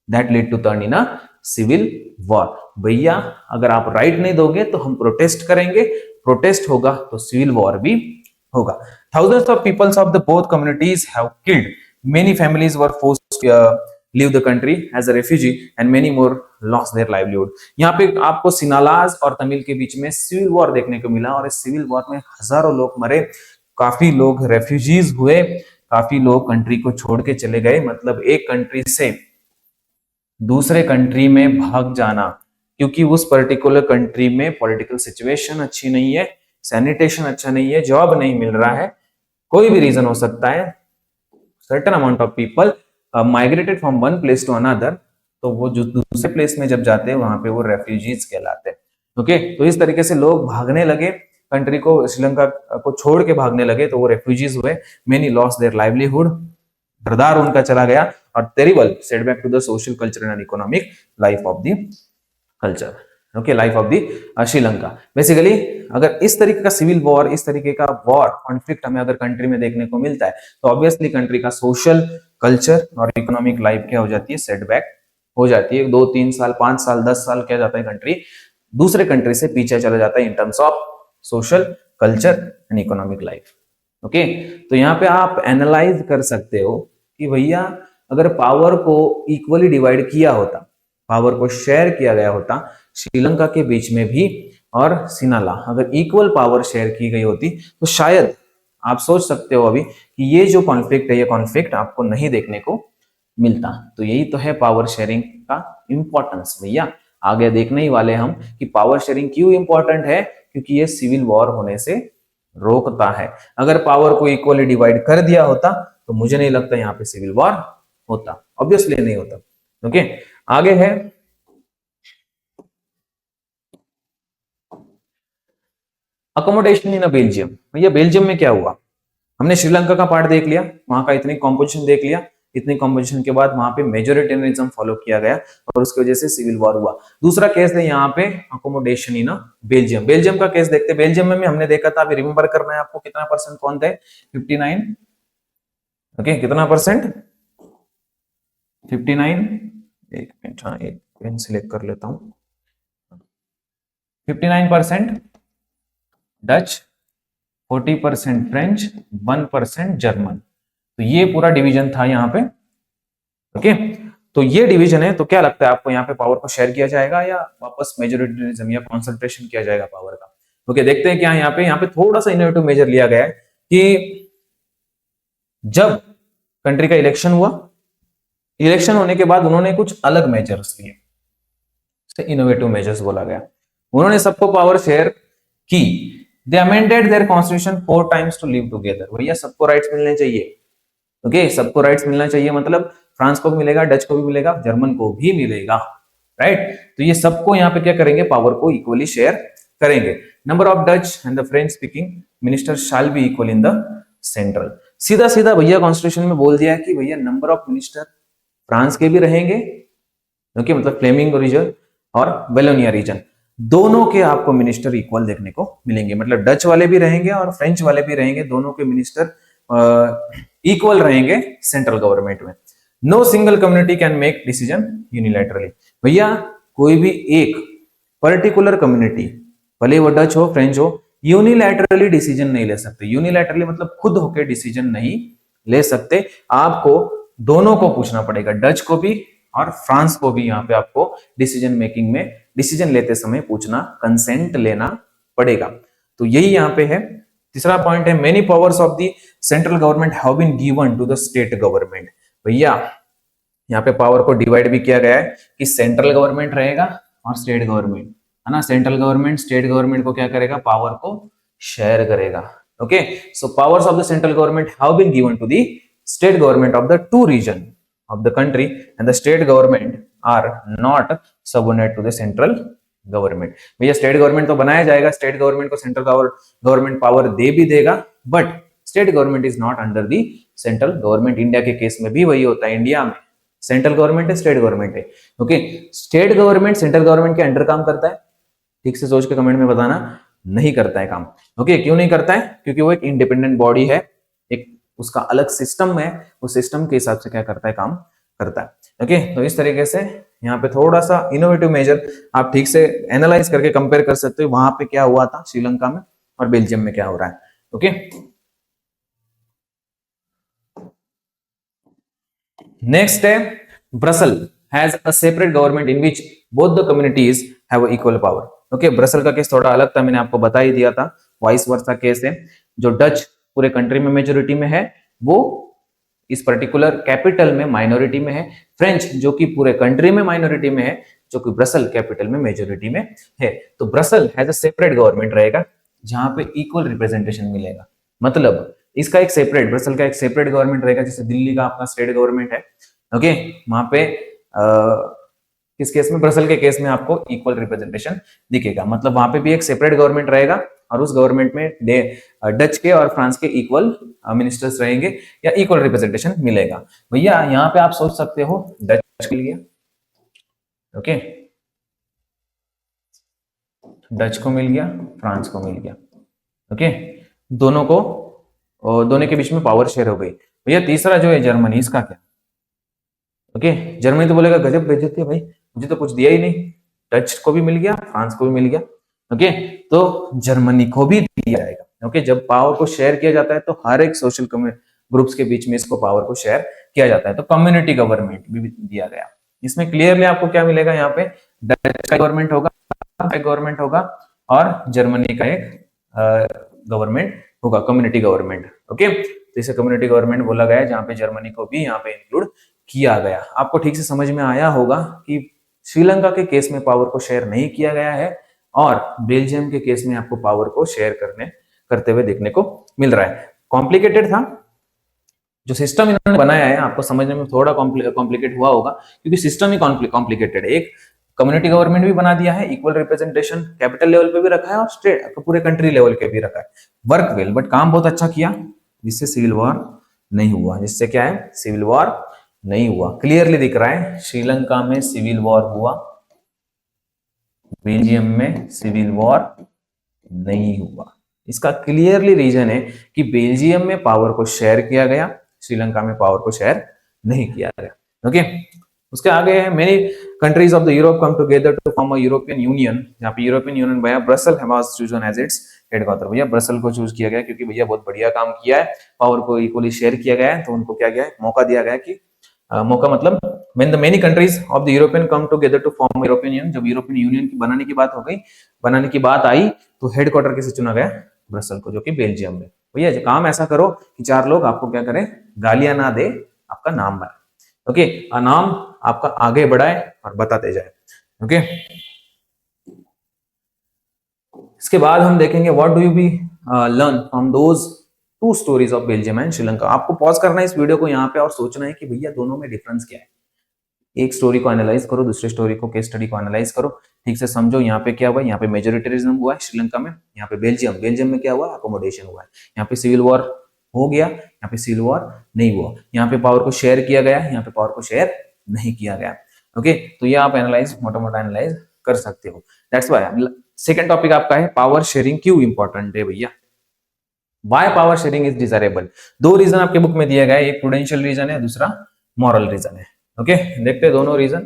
that lead to turn in a civil war. भैया अगर आप राइट नहीं दोगे तो हम प्रोटेस्ट करेंगे, प्रोटेस्ट होगा तो सिविल वॉर भी होगा। Thousands of peoples of the both communities have killed. Many families were forced to leave the country as a refugee and many more lost their livelihood. यहाँ पे आपको सिनालाज और तमिल के बीच में सिविल वॉर देखने को मिला और इस सिविल वॉर में हजारों लोग मरे, काफी लोग रेफ्यूजीज हुए, काफी लोग कंट्री को छोड़ के चले गए। मतलब एक कंट्री से दूसरे कंट्री में भाग जाना, क्योंकि उस पर्टिकुलर कंट्री में पॉलिटिकल सिचुएशन अच्छी नहीं है, सैनिटेशन अच्छा नहीं है, जॉब नहीं मिल रहा है, कोई भी रीजन हो सकता है। Certain amount of people migrated from one place to another, तो वो जो दूसरे प्लेस में जब जाते हैं वहां पे वो रेफ्यूजीज कहलाते हैं। ओके, तो इस तरीके से लोग भागने लगे, कंट्री को, श्रीलंका को छोड़ के भागने लगे, तो वो रेफ्यूजीज हुए। मेनी लॉस्ट देयर लाइवलीहुड, घरदार उनका चला गया, और terrible setback to the social, cultural and economic life of the culture, okay, life of the Sri Lanka. Basically अगर इस तरीके का सिविल वॉर, इस तरीके का वॉर कॉन्फ्लिक्ट हमें अगर कंट्री में देखने को मिलता है तो ऑब्वियसली कंट्री का सोशल, कल्चर और इकोनॉमिक लाइफ क्या हो जाती है, सेटबैक हो जाती है। 2, 3 साल, 5 साल, 10 साल क्या जाता है, कंट्री दूसरे कंट्री से पीछे चला जाता है in terms of social, culture and economic life. Okay, तो यहाँ पे आप एनालाइज कर सकते हो कि भैया अगर पावर को इक्वली डिवाइड किया होता, पावर को शेयर किया गया होता श्रीलंका के बीच में भी और सिनाला, अगर इक्वल पावर शेयर की गई होती तो शायद आप सोच सकते हो अभी कि ये जो कॉन्फ्लिक्ट है, ये कॉन्फ्लिक्ट आपको नहीं देखने को मिलता। तो यही तो है पावर शेयरिंग का इंपॉर्टेंस। भैया आगे देखने ही वाले हम कि पावर शेयरिंग क्यों इंपॉर्टेंट है, क्योंकि ये सिविल वॉर होने से रोकता है। अगर पावर को इक्वली डिवाइड कर दिया होता तो मुझे नहीं लगता यहाँ पे सिविल वॉर होता, ऑब्वियसली नहीं होता। ओके, आगे है अकोमोडेशन इन बेल्जियम। भैया बेल्जियम में क्या हुआ, हमने श्रीलंका का पार्ट देख लिया, वहां का इतनी कॉम्पोजिशन देख लिया, इतनी कॉम्पोजिशन के बाद वहां पे मेजोरिटेरियनिज्म फॉलो किया गया और उसकी वजह से सिविल वॉर हुआ। दूसरा केस है यहाँ पे अकोमोडेशन इन बेल्जियम। बेल्जियम का केस देखते, बेल्जियम में हमने देखा था, अभी रिमेंबर करना है आपको, कितना परसेंट कौन थे, 59, ओके, कितना परसेंट, 59, एक मिनट, हाँ एक पेन सिलेक्ट कर लेता हूं, 59% डच, 40% फ्रेंच, 1% जर्मन। तो ये पूरा डिवीजन था यहाँ पे। ओके, तो ये डिवीजन है। तो क्या लगता है आपको यहाँ पे पावर को शेयर किया जाएगा या वापस मेजोरिटेरिज्म या कॉन्सेंट्रेशन किया जाएगा पावर का? ओके, देखते हैं क्या यहाँ पे थोड़ा सा इनोवेटिव मेजर लिया गया है कि जब कंट्री का इलेक्शन हुआ, इलेक्शन होने के बाद उन्होंने कुछ अलग मेजर्स लिए, इनोवेटिव मेजर्स बोला गया। उन्होंने सबको पावर शेयर की। They amended their constitution 4 times to live together। भैया सबको राइट्स मिलने चाहिए। ओके, सबको राइट्स मिलना चाहिए, मतलब फ्रांस को भी मिलेगा, डच को भी मिलेगा, जर्मन को भी मिलेगा, राइट। तो ये सबको यहाँ पे क्या करेंगे, पावर को इक्वली शेयर करेंगे। Number of Dutch and the French speaking minister shall be equal in the central. सीधा सीधा भैया कॉन्स्टिट्यूशन में बोल दिया है कि भैया नंबर ऑफ मिनिस्टर फ्रांस के भी रहेंगे, ओके, मतलब फ्लेमिंग रीजन और वेलोनिया रीजन, दोनों के आपको मिनिस्टर इक्वल देखने को मिलेंगे। मतलब डच वाले भी रहेंगे और फ्रेंच वाले भी रहेंगे, दोनों के मिनिस्टर इक्वल रहेंगे सेंट्रल गवर्नमेंट में। No single community can make decision unilaterally. भैया कोई भी एक पर्टिकुलर कम्युनिटी, भले वो डच हो, फ्रेंच हो, यूनिलैटरली डिसीजन नहीं ले सकते। यूनिलैटरली मतलब खुद होकर डिसीजन नहीं ले सकते, आपको दोनों को पूछना पड़ेगा, डच को भी और फ्रांस को भी। यहाँ पे आपको डिसीजन मेकिंग में, डिसीजन लेते समय पूछना, कंसेंट लेना पड़ेगा। तो यही यहाँ पे है। तीसरा पॉइंट है many powers of the central government have been given to the state government. भैया यहाँ पे पावर को डिवाइड भी किया गया है कि सेंट्रल गवर्नमेंट रहेगा और स्टेट गवर्नमेंट, है ना। सेंट्रल गवर्नमेंट स्टेट गवर्नमेंट को क्या करेगा, पावर को शेयर करेगा। Okay, so powers of the central government have been given to the state government of the 2 region of the country and the state government are not subordinate to the central government। भैया state government तो बनाया जाएगा, state government को central government power दे भी देगा, but state government is not under the central government. India के case में भी वही होता है, इंडिया में सेंट्रल गवर्नमेंट है, स्टेट गवर्नमेंट है। Okay, state government central government के अंडर काम करता है, ठीक से सोच के कमेंट में बताना। नहीं करता है काम। ओके, क्यों नहीं करता है? क्योंकि वो एक इंडिपेंडेंट बॉडी है, एक उसका अलग सिस्टम है, उस सिस्टम के हिसाब से क्या करता है, काम करता है। ओके, तो इस तरीके से यहाँ पे थोड़ा सा इनोवेटिव मेजर आप ठीक से एनालाइज करके कंपेयर कर सकते हो, वहां पे क्या हुआ था श्रीलंका में और बेल्जियम में क्या हो रहा है। ओके, नेक्स्ट है Brussels has a separate government in which both the communities have equal power. Okay, Brussels का केस थोड़ा अलग था, मैंने आपको बता ही दिया था। वाइस वर्सा केस है, जो डच पूरे कंट्री में मेजोरिटी में है, वो इस पर्टिकुलर कैपिटल में माइनॉरिटी में है। फ्रेंच जो कि पूरे कंट्री में माइनॉरिटी में है, जो कि ब्रसल कैपिटल में मेजोरिटी में है। तो Brussels has a separate government रहेगा, जहां पे इक्वल रिप्रेजेंटेशन मिलेगा। मतलब इसका एक सेपरेट, ब्रसल का एक सेपरेट गवर्नमेंट रहेगा, जैसे दिल्ली का अपना स्टेट गवर्नमेंट है। ओके, वहां पे किस केस में, ब्रसल के केस में आपको इक्वल रिप्रेजेंटेशन दिखेगा। मतलब वहां पे भी एक सेपरेट गवर्नमेंट रहेगा और उस गवर्नमेंट में डच के और फ्रांस के इक्वल मिनिस्टर्स रहेंगे या इक्वल रिप्रेजेंटेशन मिलेगा। भैया यहाँ पे आप सोच सकते हो डच के लिए, ओके, डच को मिल गया, फ्रांस को मिल गया। ओके, दोनों को, दोनों के बीच में पावर शेयर हो गई। भैया तीसरा जो है जर्मनी, इसका क्या? ओके, जर्मनी तो बोलेगा गजब बेइज्जती है भाई, मुझे तो कुछ दिया ही नहीं। डच को भी मिल गया, फ्रांस को भी मिल गया। ओके, तो जर्मनी को भी दिया जाएगा। ओके, जब पावर को शेयर किया जाता है तो हर एक सोशल ग्रुप्स के बीच में इसको पावर को शेयर किया जाता है। तो कम्युनिटी गवर्नमेंट भी दिया गया। इसमें क्लियरली आपको क्या मिलेगा, यहाँ पे डच का गवर्नमेंट होगा और जर्मनी का एक गवर्नमेंट होगा, कम्युनिटी गवर्नमेंट। ओके, तो इसे कम्युनिटी गवर्नमेंट बोला गया है, जहां पे जर्मनी को भी यहाँ पे इंक्लूड किया गया। आपको ठीक से समझ में आया होगा कि श्रीलंका के केस में पावर को शेयर नहीं किया गया है और बेल्जियम के केस में आपको पावर को शेयर करते हुए देखने को मिल रहा है। कॉम्प्लिकेटेड था जो सिस्टम इन्होंने बनाया है, आपको समझने में थोड़ा कॉम्प्लिकेट हुआ होगा क्योंकि सिस्टम ही कॉम्प्लिकेटेड है। एक कम्युनिटी गवर्नमेंट भी बना दिया है, इक्वल रिप्रेजेंटेशन कैपिटल लेवल पे भी रखा है और स्टेट पूरे कंट्री लेवल पे भी रखा है। वर्क वेल, बट काम बहुत अच्छा किया, जिससे सिविल वॉर नहीं हुआ। जिससे क्या है, सिविल वॉर नहीं हुआ। क्लियरली दिख रहा है श्रीलंका में सिविल वॉर हुआ, बेल्जियम में सिविल वॉर नहीं हुआ। इसका क्लियरली रीजन है कि बेल्जियम में पावर को शेयर किया गया, श्रीलंका में पावर को शेयर नहीं किया गया। ओके, उसके आगे है many countries of the Europe come together to form a European Union. यहाँ पे यूरोपियन यूनियन भैया Brussels was chosen as its headquarter. भैया ब्रसल को चूज किया गया क्योंकि भैया बहुत बढ़िया काम किया है, पावर को इक्वली शेयर किया गया है, तो उनको क्या गया है, मौका दिया गया कि मौका मतलब when the many countries of the European come together to form European Union, जब यूरोपियन यूनियन की बनाने की बात हो गई, बनाने की बात आई, तो हेडक्वार्टर किसे चुना गया, ब्रसल को, जो कि बेल्जियम में। भैया काम ऐसा करो कि चार लोग आपको क्या करें, गालियां ना दे, आपका नाम बनाए। ओके, नाम आपका आगे बढ़ाए और बताते जाए। ओके, इसके बाद हम देखेंगे what do you be learn from those two stories of Belgium and Sri Lanka. आपको पॉज करना है इस वीडियो को यहाँ पे और सोचना है कि भैया दोनों में डिफरेंस क्या है। एक स्टोरी को एनालाइज करो, दूसरी स्टोरी को, केस स्टडी को एनालाइज करो, ठीक से समझो यहाँ पे क्या हुआ। यहाँ पे मेजोरिटेरिज्म हुआ है श्रीलंका में, यहाँ पे बेल्जियम में क्या हुआ, अकोमोडेशन हुआ है। यहाँ पे सिविल वॉर हो गया, यहाँ पे सिविल वॉर नहीं हुआ। यहाँ पे पावर को शेयर किया गया, यहाँ पे पावर को शेयर नहीं किया गया। ओके, तो ये आप एनालाइज, मोटा मोटा एनालाइज कर सकते हो। दैट्स व्हाई सेकंड टॉपिक आपका है पावर शेयरिंग क्यों इंपॉर्टेंट है भैया, why power sharing is desirable. दो रीजन आपके बुक में दिया गया है, एक प्रूडेंशियल रीजन है, दूसरा मॉरल रीजन है। ओके, देखते हैं दोनों रीजन।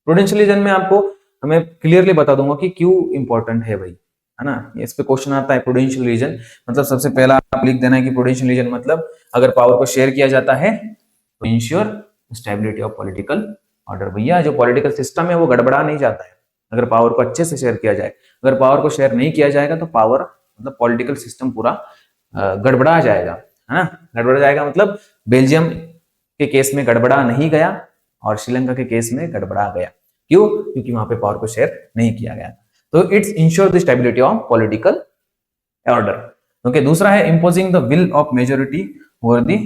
प्रूडेंशियल रीजन में आपको हमें क्लियरली बता दूंगा कि क्यों इंपॉर्टेंट है भाई, है ना। इस पे क्वेश्चन आता है प्रूडेंशियल रीजन मतलब सबसे पहला आप लिख देना है कि प्रूडेंशियल रीजन मतलब अगर पावर को शेयर किया जाता है तो ensure stability of political order. भैया जो पॉलिटिकल सिस्टम है वो गड़बड़ा नहीं जाता है अगर पावर को अच्छे से शेयर किया जाए। अगर पावर को शेयर नहीं किया जाएगा तो पावर मतलब पॉलिटिकल सिस्टम पूरा गड़बड़ा जाएगा, है ना। गड़बड़ा जाएगा मतलब बेल्जियम के केस में गड़बड़ा नहीं गया और श्रीलंका के केस में गड़बड़ा गया। क्यों? क्योंकि वहां पे पावर को शेयर नहीं किया गया। तो it's ensure the stability of political order. Okay, दूसरा है imposing the will of majority over the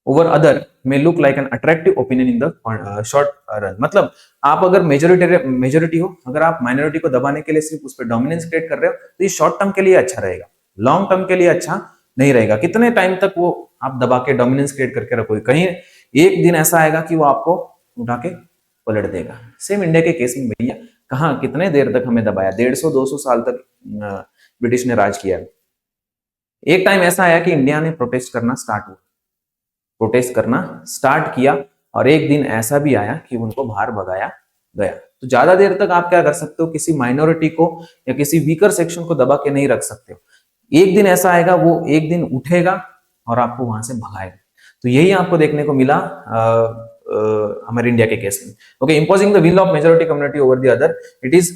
over other may look like an attractive opinion in the short run. मतलब आप अगर मेजोरिटी हो, अगर आप माइनॉरिटी को दबाने के लिए सिर्फ उस पर डोमिनेंस क्रिएट कर रहे हो तो ये शॉर्ट टर्म के लिए अच्छा रहेगा, लॉन्ग टर्म के लिए अच्छा नहीं रहेगा। कितने टाइम तक वो आप दबा के डोमिनेंस क्रिएट करके रखोगे, कहीं एक दिन ऐसा आएगा कि वो आपको उठा के पलट देगा। सेम इंडिया के केस में भैया कहाँ कितने देर तक हमें दबाया, 150-200 साल तक ब्रिटिश ने राज किया। एक टाइम ऐसा आया कि इंडिया ने प्रोटेस्ट करना स्टार्ट किया और एक दिन ऐसा भी आया कि उनको बाहर भगाया गया। तो ज्यादा देर तक आप क्या कर सकते हो, किसी माइनॉरिटी को या किसी वीकर सेक्शन को दबा के नहीं रख सकते हो। एक दिन ऐसा आएगा, वो एक दिन उठेगा और आपको वहां से भगाएगा। तो यही आपको देखने को मिला हमारे इंडिया के केस में। Okay, imposing the will of majority community over the other, it is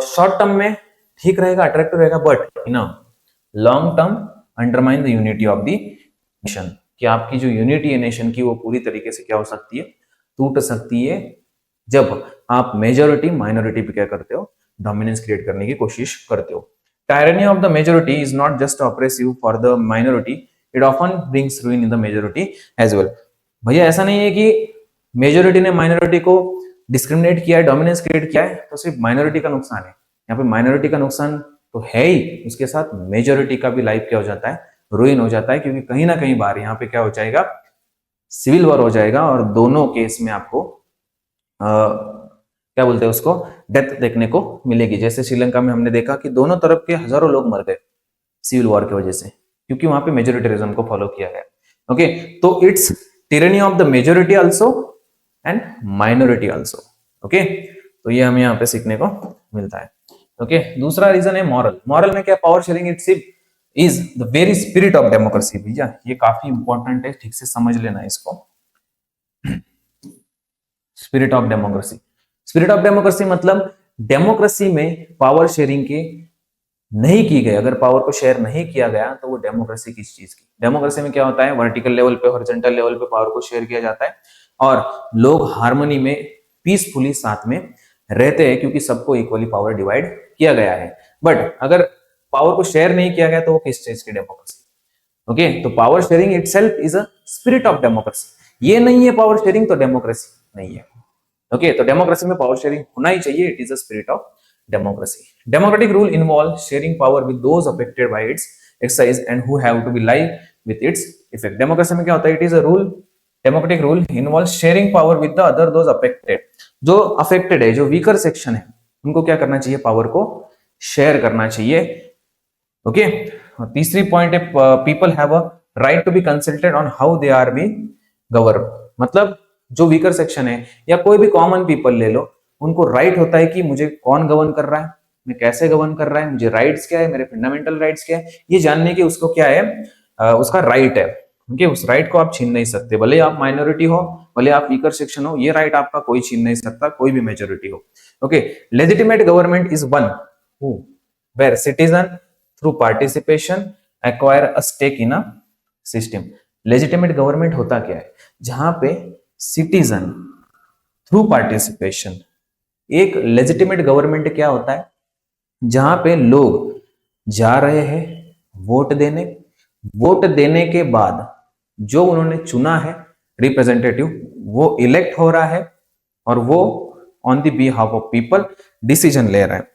short term में ठीक रहेगा, अट्रैक्टिव रहेगा, but in long term undermine the unity of the nation, कि आपकी जो यूनिटी है नेशन की वो पूरी तरीके से क्या हो सकती है, टूट सकती है, जब आप मेजॉरिटी माइनॉरिटी पे क्या करते हो, डोमिनेंस क्रिएट करने की कोशिश करते हो। Tyranny of the majority is not just oppressive for the minority, it often brings ruin in the majority as well. भैया ऐसा नहीं है कि मेजॉरिटी ने माइनॉरिटी को डिस्क्रिमिनेट किया है, डोमिनेंस क्रिएट किया है तो सिर्फ माइनॉरिटी का नुकसान है। यहाँ पे माइनॉरिटी का नुकसान तो है ही, उसके साथ मेजॉरिटी का भी लाइफ क्या हो जाता है, रूइन हो जाता है, क्योंकि कहीं ना कहीं बार यहाँ पे क्या हो जाएगा, सिविल वॉर हो जाएगा और दोनों केस में आपको क्या बोलते हैं उसको, डेथ देखने को मिलेगी। जैसे श्रीलंका में हमने देखा कि दोनों तरफ के हजारों लोग मर गए सिविल वॉर की वजह से, क्योंकि वहां पे मेजोरिटेरिज्म को फॉलो किया गया। ओके, तो it's tyranny of the majority also and minority also. Okay, तो ये हमें यहाँ पे सीखने को मिलता है। ओके, दूसरा रीजन है मॉरल। मॉरल में क्या, power sharing it's is the very spirit of democracy. भैया ये काफी इंपॉर्टेंट है, ठीक से समझ लेना इसको। Spirit of democracy, spirit of democracy मतलब डेमोक्रेसी में पावर शेयरिंग के नहीं की गई, अगर पावर को शेयर नहीं किया गया तो वो डेमोक्रेसी किस चीज की। डेमोक्रेसी में क्या होता है, वर्टिकल लेवल पे, हॉरिजॉन्टल लेवल पे पावर को शेयर किया जाता है और लोग हार्मनी में पीसफुली साथ में रहते हैं, क्योंकि सबको इक्वली पावर डिवाइड किया गया है। बट अगर पावर को शेयर नहीं किया गया तो वो किस चीज की डेमोक्रेसी। ओके, तो power sharing itself is a spirit of democracy. ये नहीं है पावर शेयरिंग तो डेमोक्रेसी नहीं है। ओके, तो डेमोक्रेसी में पावर शेयरिंग होना ही चाहिए, it is a spirit of democracy. Democratic rule involves sharing power with those affected by its exercise and who have to be live with its effect. Democracy में क्या होता है, it is a rule, democratic rule involves sharing power with the other those affected. जो affected है, जो weaker section है, उनको क्या करना चाहिए, पावर को शेयर करना चाहिए। ओके, तीसरी पॉइंट है, people have a right to be consulted on how they are being governed. मतलब जो weaker section है या कोई भी common people ले लो, उनको राइट होता है कि मुझे कौन गवर्न कर रहा है, मैं कैसे गवर्न कर रहा है, मुझे राइट्स क्या है, मेरे फंडामेंटल राइट्स क्या है, ये जानने की उसको क्या है, उसका राइट है। ओके, उस राइट को आप छीन नहीं सकते, भले आप माइनॉरिटी हो, भले आप वीकर सेक्शन हो, ये राइट आपका कोई छीन नहीं सकता, कोई भी मेजोरिटी हो। Okay, legitimate government is one who where citizen through participation acquire a stake in a system. Legitimate government होता क्या है, जहां पे सिटीजन थ्रू पार्टिसिपेशन, एक लेजिटिमेट गवर्नमेंट क्या होता है, जहां पे लोग जा रहे हैं वोट देने के बाद जो उन्होंने चुना है रिप्रेजेंटेटिव, वो इलेक्ट हो रहा है और वो on the behalf of people decision ले रहा है।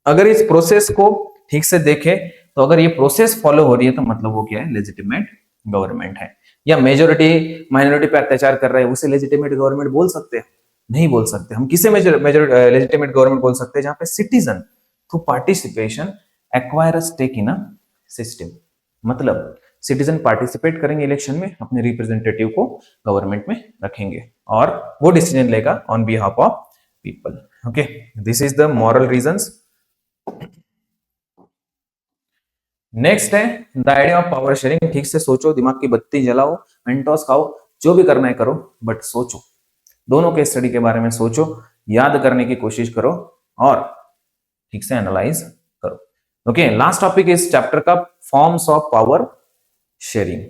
अगर इस प्रोसेस को ठीक से देखें तो अगर ये प्रोसेस फॉलो हो रही है तो मतलब वो क्या है, लेजिटिमेट गवर्नमेंट है। या मेजोरिटी माइनॉरिटी पे अत्याचार कर रहे हैं, उसे लेजिटिमेट गवर्नमेंट बोल सकते हैं? नहीं बोल सकते। हम किसे लेजिटिमेट गवर्नमेंट बोल सकते हैं, जहां पे citizen through participation acquire a stake in a system. मतलब सिटीजन पार्टिसिपेट करेंगे इलेक्शन में, अपने रिप्रेजेंटेटिव को गवर्नमेंट में रखेंगे और वो डिसीजन लेगा on behalf of people. Okay, this is the moral reasons. Next है the idea of power sharing. ठीक से सोचो, दिमाग की बत्ती जलाओ, मेंटोस खाओ, जो भी करना है करो, बट सोचो, दोनों के स्टडी के बारे में सोचो, याद करने की कोशिश करो और ठीक से एनालाइज करो। ओके, लास्ट टॉपिक इस चैप्टर का फॉर्म्स ऑफ पावर शेयरिंग।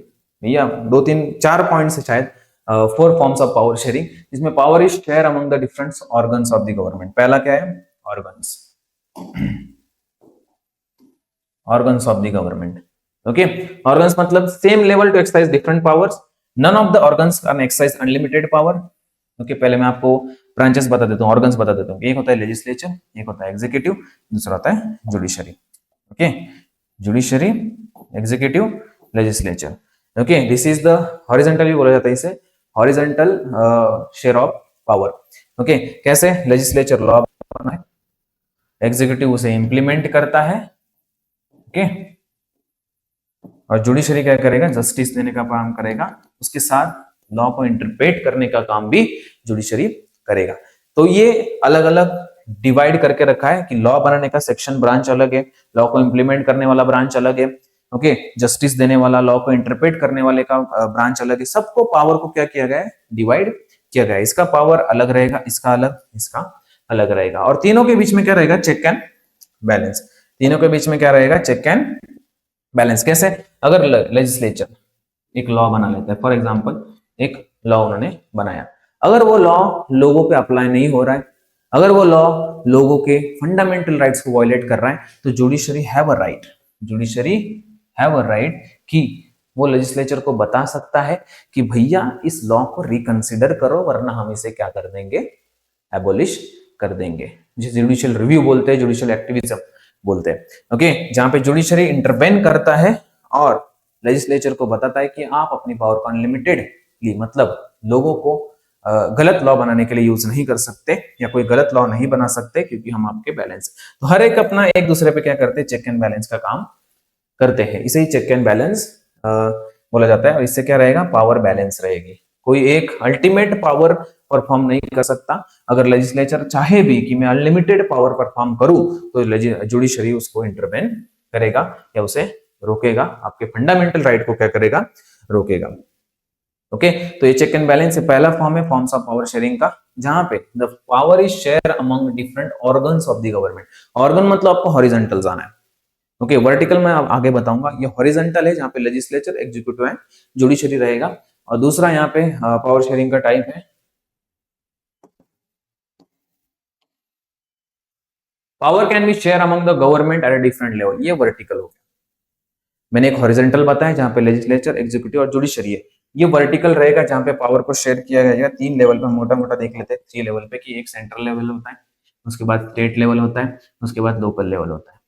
भैया 2 3 4 पॉइंट्स है शायद, 4 फॉर्म्स ऑफ पावर शेयरिंग, जिसमें power is share among the different organs of the government. पहला क्या है, organs, organs of the government. Okay, organs मतलब same level to exercise different powers, none of the organs can exercise unlimited power. Okay, पहले मैं आपको branches बता देता हूँ, ऑर्गन्स बता देता हूँ। एक होता है लेजिस्लेचर, एक होता है एग्जीक्यूटिव, दूसरा होता है judiciary. Okay, judiciary, executive, legislature. Okay, this is the horizontal भी बोला जाता है इसे, horizontal share of power. Okay, कैसे, लेजिस्लेचर लॉ बनाए, एग्जीक्यूटिव उसे इंप्लीमेंट करता है, ओके, और जुडिशरी क्या करेगा, जस्टिस देने का काम करेगा, उसके साथ लॉ को इंटरप्रेट करने का काम भी जुडिशरी करेगा। तो ये अलग अलग डिवाइड करके रखा है कि लॉ बनाने का सेक्शन ब्रांच अलग है, लॉ को इंप्लीमेंट करने वाला ब्रांच अलग है, ओके, जस्टिस देने वाला, लॉ को इंटरप्रेट करने वाले का ब्रांच अलग है। सबको पावर को क्या किया गया है, डिवाइड किया गया है। इसका पावर अलग रहेगा, इसका अलग, इसका अलग रहेगा। और तीनों के बीच में क्या रहेगा, चेक एंड बैलेंस। तीनों के बीच में क्या रहेगा, चेक एंड बैलेंस। कैसे, अगर लेजिस्लेचर एक लॉ बना लेता है, फॉर एग्जांपल एक लॉ उन्होंने बनाया, अगर वो लॉ लोगों पे अप्लाई नहीं हो रहा है, अगर वो लॉ लोगों के फंडामेंटल राइट्स को वायलेट कर रहा है, तो judiciary have a right, judiciary have a right कि वो लेजिस्लेचर को बता सकता है कि भैया इस लॉ को रिकंसिडर करो, वरना हम इसे क्या कर देंगे, एबोलिश कर देंगे। जिसे जुडिशियल रिव्यू बोलते हैं, जुडिशियल एक्टिविज्म बोलते हैं, ओके, जहां पे जुडिशरी इंटरवेन करता है और लेजिस्लेचर को बताता है कि आप अपनी पावर को अनलिमिटेडली, मतलब लोगों को गलत लॉ बनाने के लिए यूज नहीं कर सकते, या कोई गलत लॉ नहीं बना सकते, क्योंकि हम आपके बैलेंस। तो हर एक अपना एक दूसरे पे क्या करते हैं, चेक एंड बैलेंस का काम करते हैं। इसे ही चेक एंड बैलेंस बोला जाता है। और इससे क्या रहेगा, पावर बैलेंस रहेगी। कोई एक अल्टीमेट पावर परफॉर्म नहीं कर सकता। अगर लेजिस्लेचर चाहे भी कि मैं अनलिमिटेड पावर परफॉर्म करूं, तो जुडिशरी उसको इंटरवेन करेगा या उसे रोकेगा, आपके फंडामेंटल राइट को क्या करेगा, रोकेगा, ओके। तो ये चेक एंड बैलेंस से पहला फॉर्म है फॉर्म्स ऑफ पावर शेयरिंग का, जहां पे the power is share among different organs of the government. Organ मतलब आपको हॉरिजॉन्टल जाना है, ओके, वर्टिकल में आगे बताऊंगा। ये हॉरिजॉन्टल है जहां पे लेजिस्लेचर, एग्जीक्यूटिव एंड जुडिशरी रहेगा। और दूसरा यहाँ पे पावर शेयरिंग का टाइप है power can be share among the government at a different level, ये वर्टिकल हो गया। मैंने एक हॉरिजॉन्टल बताया जहां पे लेजिस्लेचर, एग्जीक्यूटिव और जुडिशरी है। ये वर्टिकल रहेगा जहां पे पावर को शेयर किया जाएगा तीन लेवल पे, मोटा मोटा देख लेते हैं, 3 लेवल पे, कि एक सेंट्रल लेवल होता है, उसके बाद स्टेट लेवल होता है, उसके बाद लोकल लेवल होता है,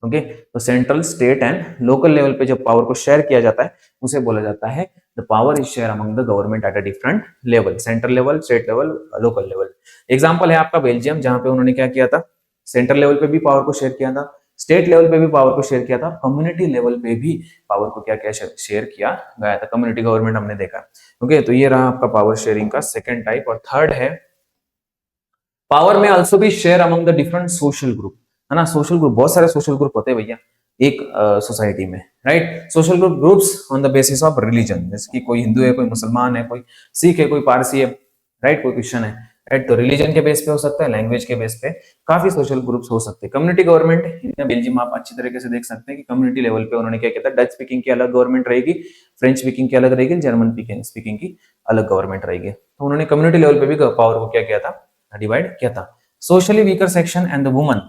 ओके। तो central, state and local level पे जो पावर को शेयर किया जाता है उसे बोला जाता है the power is share among the government at a different level, central level, state level, local level. Example है आपका बेल्जियम, जहां पे उन्होंने क्या किया था, सेंट्रल लेवल पे भी पावर को शेयर किया था, स्टेट लेवल पे भी पावर को शेयर किया था, कम्युनिटी लेवल पे भी पावर को क्या क्या शेयर किया गया था, कम्युनिटी गवर्नमेंट हमने देखा, ओके। तो ये रहा आपका पावर शेयरिंग का सेकंड टाइप। और थर्ड है पावर में आल्सो भी share among the different social group, है ना। सोशल ग्रुप, बहुत सारे सोशल ग्रुप होते हैं भैया एक सोसाइटी में, right. Social group, groups on the basis of religion, जैसे कि कोई हिंदू है, कोई मुसलमान है, कोई सिख है, कोई पारसी है, राइट, कोई क्रिश्चियन है, राइट। तो रिलीजन के बेस पे हो सकता है, लैंग्वेज के बेस पे काफी सोशल ग्रुप्स हो सकते हैं। कम्युनिटी गवर्नमेंट बेल्जियम आप अच्छी तरीके से देख सकते हैं कि कम्युनिटी लेवल पे उन्होंने क्या किया था, डच स्पीकिंग की अलग गवर्नमेंट रहेगी, फ्रेंच स्पीकिंग की अलग रहेगी, जर्मन स्पीकिंग की अलग गवर्नमेंट रहेगी। तो उन्होंने कम्युनिटी लेवल पे भी पावर को क्या किया था, डिवाइड किया था। Socially weaker section and the women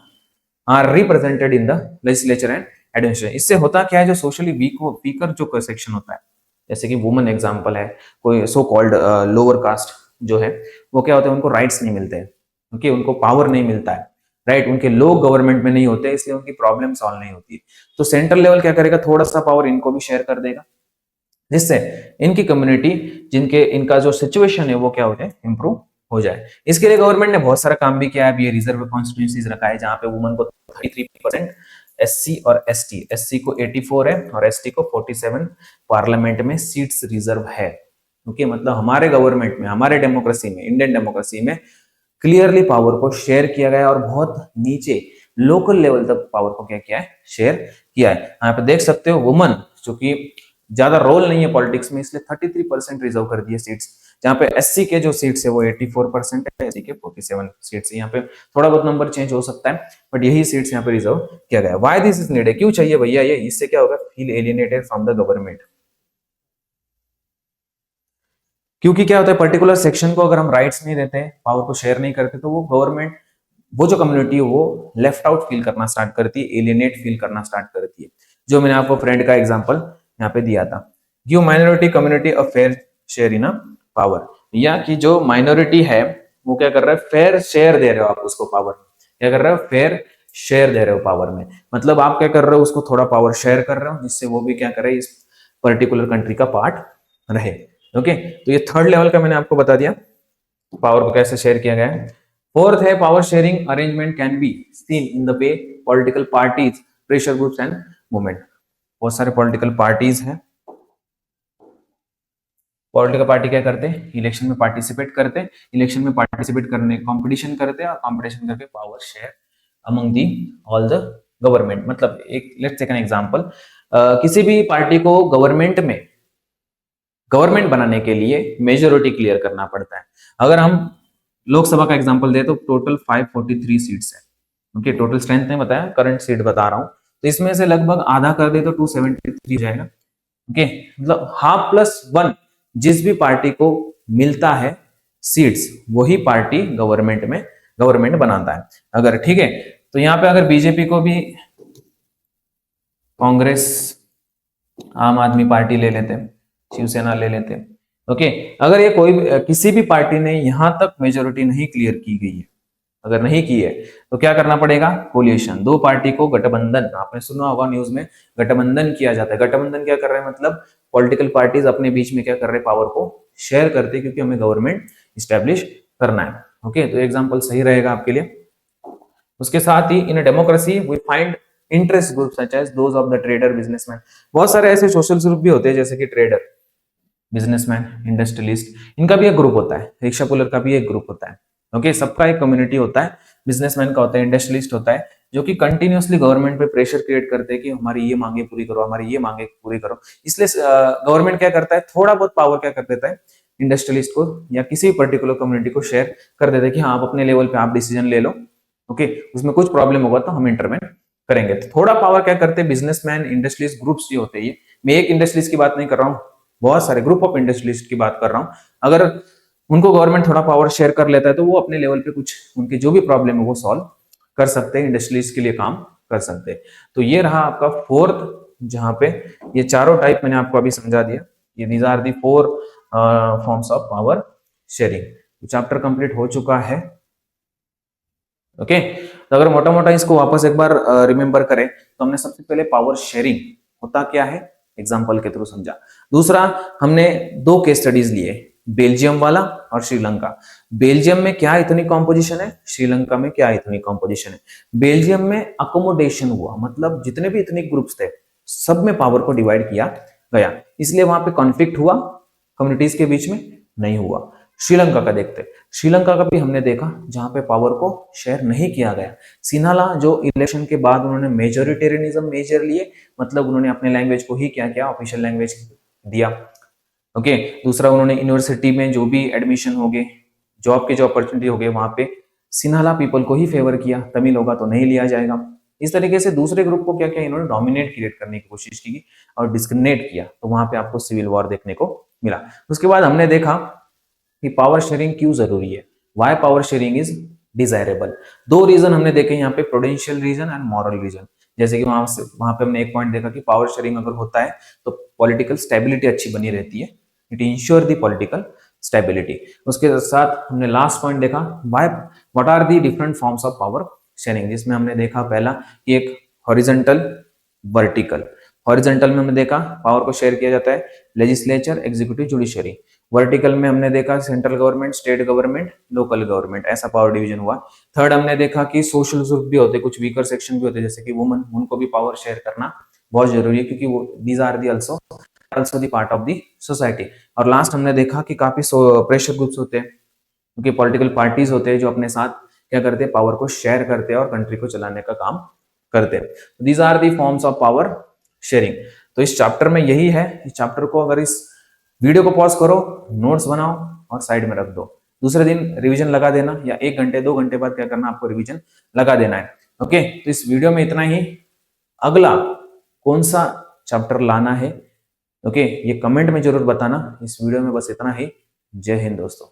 are represented in the legislature and administration. इससे होता क्या है, जो सोशली वीकर जो सेक्शन होता है, जैसे कि वुमन एग्जांपल है, कोई सो कॉल्ड लोअर कास्ट जो है, वो क्या होता है, उनको राइट्स नहीं मिलते हैं, ओके, उनको पावर नहीं मिलता है, राइट, उनके लोग गवर्नमेंट में नहीं होते, इसलिए उनकी प्रॉब्लम सॉल्व नहीं होती। तो सेंट्रल लेवल क्या करेगा, थोड़ा सा पावर इनको भी शेयर कर देगा, जिससे इनकी कम्युनिटी, जिनके इनका जो सिचुएशन है वो क्या हो जाए, इंप्रूव हो जाए। इसके लिए गवर्नमेंट ने बहुत सारा काम भी किया है। अब ये रिजर्व कॉन्स्टिट्यूंसीज रखा है, जहां पे वुमन को 33%, एससी और एसटी, एससी को 84 है और एसटी को 47 पार्लियामेंट में सीट्स रिजर्व है, ओके। मतलब हमारे गवर्नमेंट में, हमारे डेमोक्रेसी में, इंडियन डेमोक्रेसी में क्लियरली पावर को शेयर किया गया और बहुत नीचे लोकल लेवल तक पावर को क्या किया है, शेयर किया है। यहाँ पे देख सकते हो वुमन, जो कि ज्यादा रोल नहीं है पॉलिटिक्स में, इसलिए 33% रिजर्व कर दिए सीट्स, जहां पे एससी के जो सीट्स है वो 84% है, एससी के 47 सीट्स है। यहाँ पे थोड़ा बहुत नंबर चेंज हो सकता है, बट यही सीट्स यहाँ पे रिजर्व किया गया है। व्हाई दिस इज नीडेड, क्यों चाहिए भैया ये, इससे क्या होगा, feel alienated from the government. क्योंकि क्या होता है, पर्टिकुलर सेक्शन को अगर हम राइट्स नहीं देते, पावर को शेयर नहीं करते, तो वो गवर्नमेंट, वो जो कम्युनिटी है वो लेफ्ट आउट फील करना स्टार्ट करती है, एलियनेट फील करना स्टार्ट करती है। जो मैंने आपको फ्रेंड का एग्जांपल यहाँ पे दिया था, give minority community a fair share in a power, या कि जो माइनॉरिटी है वो क्या कर रहा है, फेयर शेयर दे रहे हो आप उसको पावर, क्या कर रहे हो, फेयर शेयर दे रहे हो पावर में। मतलब आप क्या कर रहे हो, उसको थोड़ा पावर शेयर कर रहे हो, जिससे वो भी क्या करे, इस पर्टिकुलर कंट्री का पार्ट रहे, ओके। तो ये थर्ड लेवल का मैंने आपको बता दिया, पावर को कैसे शेयर किया गया है। फोर्थ है power sharing arrangement can be seen in the way political parties, pressure groups and movement. बहुत सारे पॉलिटिकल पार्टीज हैं, पॉलिटिकल पार्टी क्या करते हैं, इलेक्शन में पार्टिसिपेट करते हैं, इलेक्शन में पार्टिसिपेट करने कंपटीशन करते हैं और कंपटीशन करके power share among the all the government. मतलब एक लेट्स टेक एन एग्जांपल, किसी भी पार्टी को गवर्नमेंट बनाने के लिए मेजोरिटी क्लियर करना पड़ता है। अगर हम लोकसभा का एग्जांपल दे तो टोटल 543 सीट्स है, उनके टोटल स्ट्रेंथ नहीं बताया, करंट सीट बता रहा हूं, तो इसमें से लगभग आधा कर दे तो 273 जाएगा। ओके, मतलब हाफ प्लस वन जिस भी पार्टी को मिलता है सीट्स, वही पार्टी गवर्नमेंट बनाता है। अगर ठीक है, तो यहाँ पे अगर बीजेपी को भी कांग्रेस, आम आदमी पार्टी ले लेते, शिवसेना ले लेते, ओके, अगर ये कोई किसी भी पार्टी ने यहां तक मेजोरिटी नहीं क्लियर की गई है, अगर नहीं की है तो क्या करना पड़ेगा, कोलिएशन, दो पार्टी को गठबंधन, आपने सुना होगा न्यूज में, गठबंधन किया जाता है। गठबंधन क्या कर रहे हैं, मतलब पॉलिटिकल पार्टीज अपने बीच में क्या कर रहे हैं, पावर को शेयर करते हैं, क्योंकि हमें गवर्नमेंट स्टैब्लिश करना है। ओके, तो एग्जाम्पल सही रहेगा आपके लिए। उसके साथ ही in democracy we find interest group such as those of the trader, businessman. बहुत सारे ऐसे सोशल ग्रुप भी होते हैं जैसे कि ट्रेडर, बिजनेसमैन, इंडस्ट्रियलिस्ट, इनका भी एक ग्रुप होता है, रिक्शा पुलर का भी एक ग्रुप होता है। ओके, सबका एक कम्युनिटी होता है, बिजनेसमैन का होता है, इंडस्ट्रियलिस्ट होता है, जो कि कंटिन्यूअसली गवर्नमेंट पे प्रेशर क्रिएट करते हैं कि हमारी ये मांगे पूरी करो, हमारी ये मांगे पूरी करो। इसलिए गवर्नमेंट क्या करता है, थोड़ा बहुत पावर क्या कर देता है, इंडस्ट्रियलिस्ट को या किसी पर्टिकुलर कम्युनिटी को शेयर कर देते हैं कि हाँ, आप अपने लेवल पे आप डिसीजन ले लो, ओके, उसमें कुछ प्रॉब्लम होगा तो हम इंटरवेन करेंगे। तो थोड़ा पावर क्या करते हैं बिजनेसमैन, इंडस्ट्रियलिस्ट ग्रुप्स जो होते हैं, मैं एक इंडस्ट्रियलिस्ट की बात नहीं कर रहा हूँ, बहुत सारे ग्रुप ऑफ इंडस्ट्रियलिस्ट की बात कर रहा हूँ। अगर उनको गवर्नमेंट थोड़ा पावर शेयर कर लेता है तो वो अपने लेवल पे कुछ उनकी जो भी प्रॉब्लम है वो सॉल्व कर सकते हैं, इंडस्ट्रियलिस्ट के लिए काम कर सकते हैं। तो ये रहा आपका फोर्थ, जहां पे ये चारों टाइप मैंने आपको अभी समझा दिया, ये these are the 4 forms of power sharing. Chapter complete हो चुका है। ओके, तो अगर मोटा मोटा इसको वापस एक बार रिमेंबर करें तो हमने सबसे पहले पावर शेयरिंग होता क्या है एग्जांपल के थ्रू समझा। दूसरा, हमने 2 केस स्टडीज लिए, बेल्जियम वाला और श्रीलंका। बेल्जियम में क्या इतनी कॉम्पोजिशन है, श्रीलंका में क्या इतनी कॉम्पोजिशन है। बेल्जियम में अकोमोडेशन हुआ, मतलब जितने भी इतने ग्रुप्स थे सब में पावर को डिवाइड किया गया, इसलिए वहां पे कॉन्फ्लिक्ट हुआ, कम्युनिटीज के बीच में नहीं हुआ। श्रीलंका का देखते, श्रीलंका का भी हमने देखा जहां पे पावर को शेयर नहीं किया गया। सिन्हाला जो इलेक्शन के बाद उन्होंने मेजोरिटेरियनिज्म मेजर लिए, मतलब उन्होंने अपने लैंग्वेज को ही क्या किया, ऑफिशियल लैंग्वेज दिया। ओके, दूसरा, उन्होंने यूनिवर्सिटी में जो भी एडमिशन हो गए, जॉब के जो अपॉर्चुनिटी हो गए, वहां पे सिन्हाला पीपल को ही फेवर किया, तमिल होगा तो नहीं लिया जाएगा। इस तरीके से दूसरे ग्रुप को क्या किया, इन्होंने डोमिनेट क्रिएट करने की कोशिश की और डिस्क्रिमिनेट किया, तो वहां पे आपको सिविल वॉर देखने को मिला। उसके बाद हमने देखा कि पावर शेयरिंग क्यों जरूरी है, why power sharing is desirable. 2 reason हमने देखे यहाँ पे, prudential reason and moral reason. जैसे कि वहां पे हमने एक पॉइंट देखा कि पावर शेयरिंग अगर होता है तो पॉलिटिकल स्टेबिलिटी अच्छी बनी रहती है, it ensure the political stability. उसके साथ हमने लास्ट पॉइंट देखा, why what are the different forms of power sharing, जिसमें हमने देखा पहला कि एक हॉरिजॉन्टल, वर्टिकल। हॉरिजॉन्टल में हमने देखा पावर को शेयर किया जाता है लेजिस्लेचर, एग्जीक्यूटिव, जुडिशरी। वर्टिकल में हमने देखा central government, state government, local government, ऐसा पावर डिवीजन हुआ। थर्ड, हमने देखा कि सोशल ग्रुप भी होते, कुछ वीकर सेक्शन भी होते जैसे कि वुमन, उनको भी पावर शेयर करना बहुत जरूरी है, क्योंकि वो these are the also the part of the society. और लास्ट हमने देखा कि काफी प्रेशर ग्रुप्स होते हैं, क्योंकि पॉलिटिकल पार्टीज होते हैं जो अपने साथ क्या करते हैं, पावर को शेयर करते हैं और कंट्री को चलाने का काम करते हैं। These are the forms of power sharing. तो इस चैप्टर में यही है, इस चैप्टर को अगर इस वीडियो को पॉज करो, नोट्स बनाओ और साइड में रख दो, दूसरे दिन रिवीजन लगा देना, या 1 घंटे 2 घंटे बाद क्या करना, आपको रिवीजन लगा देना है। ओके, तो इस वीडियो में इतना ही। अगला कौन सा चैप्टर लाना है, ओके, ये कमेंट में जरूर बताना। इस वीडियो में बस इतना ही। जय हिंद दोस्तों।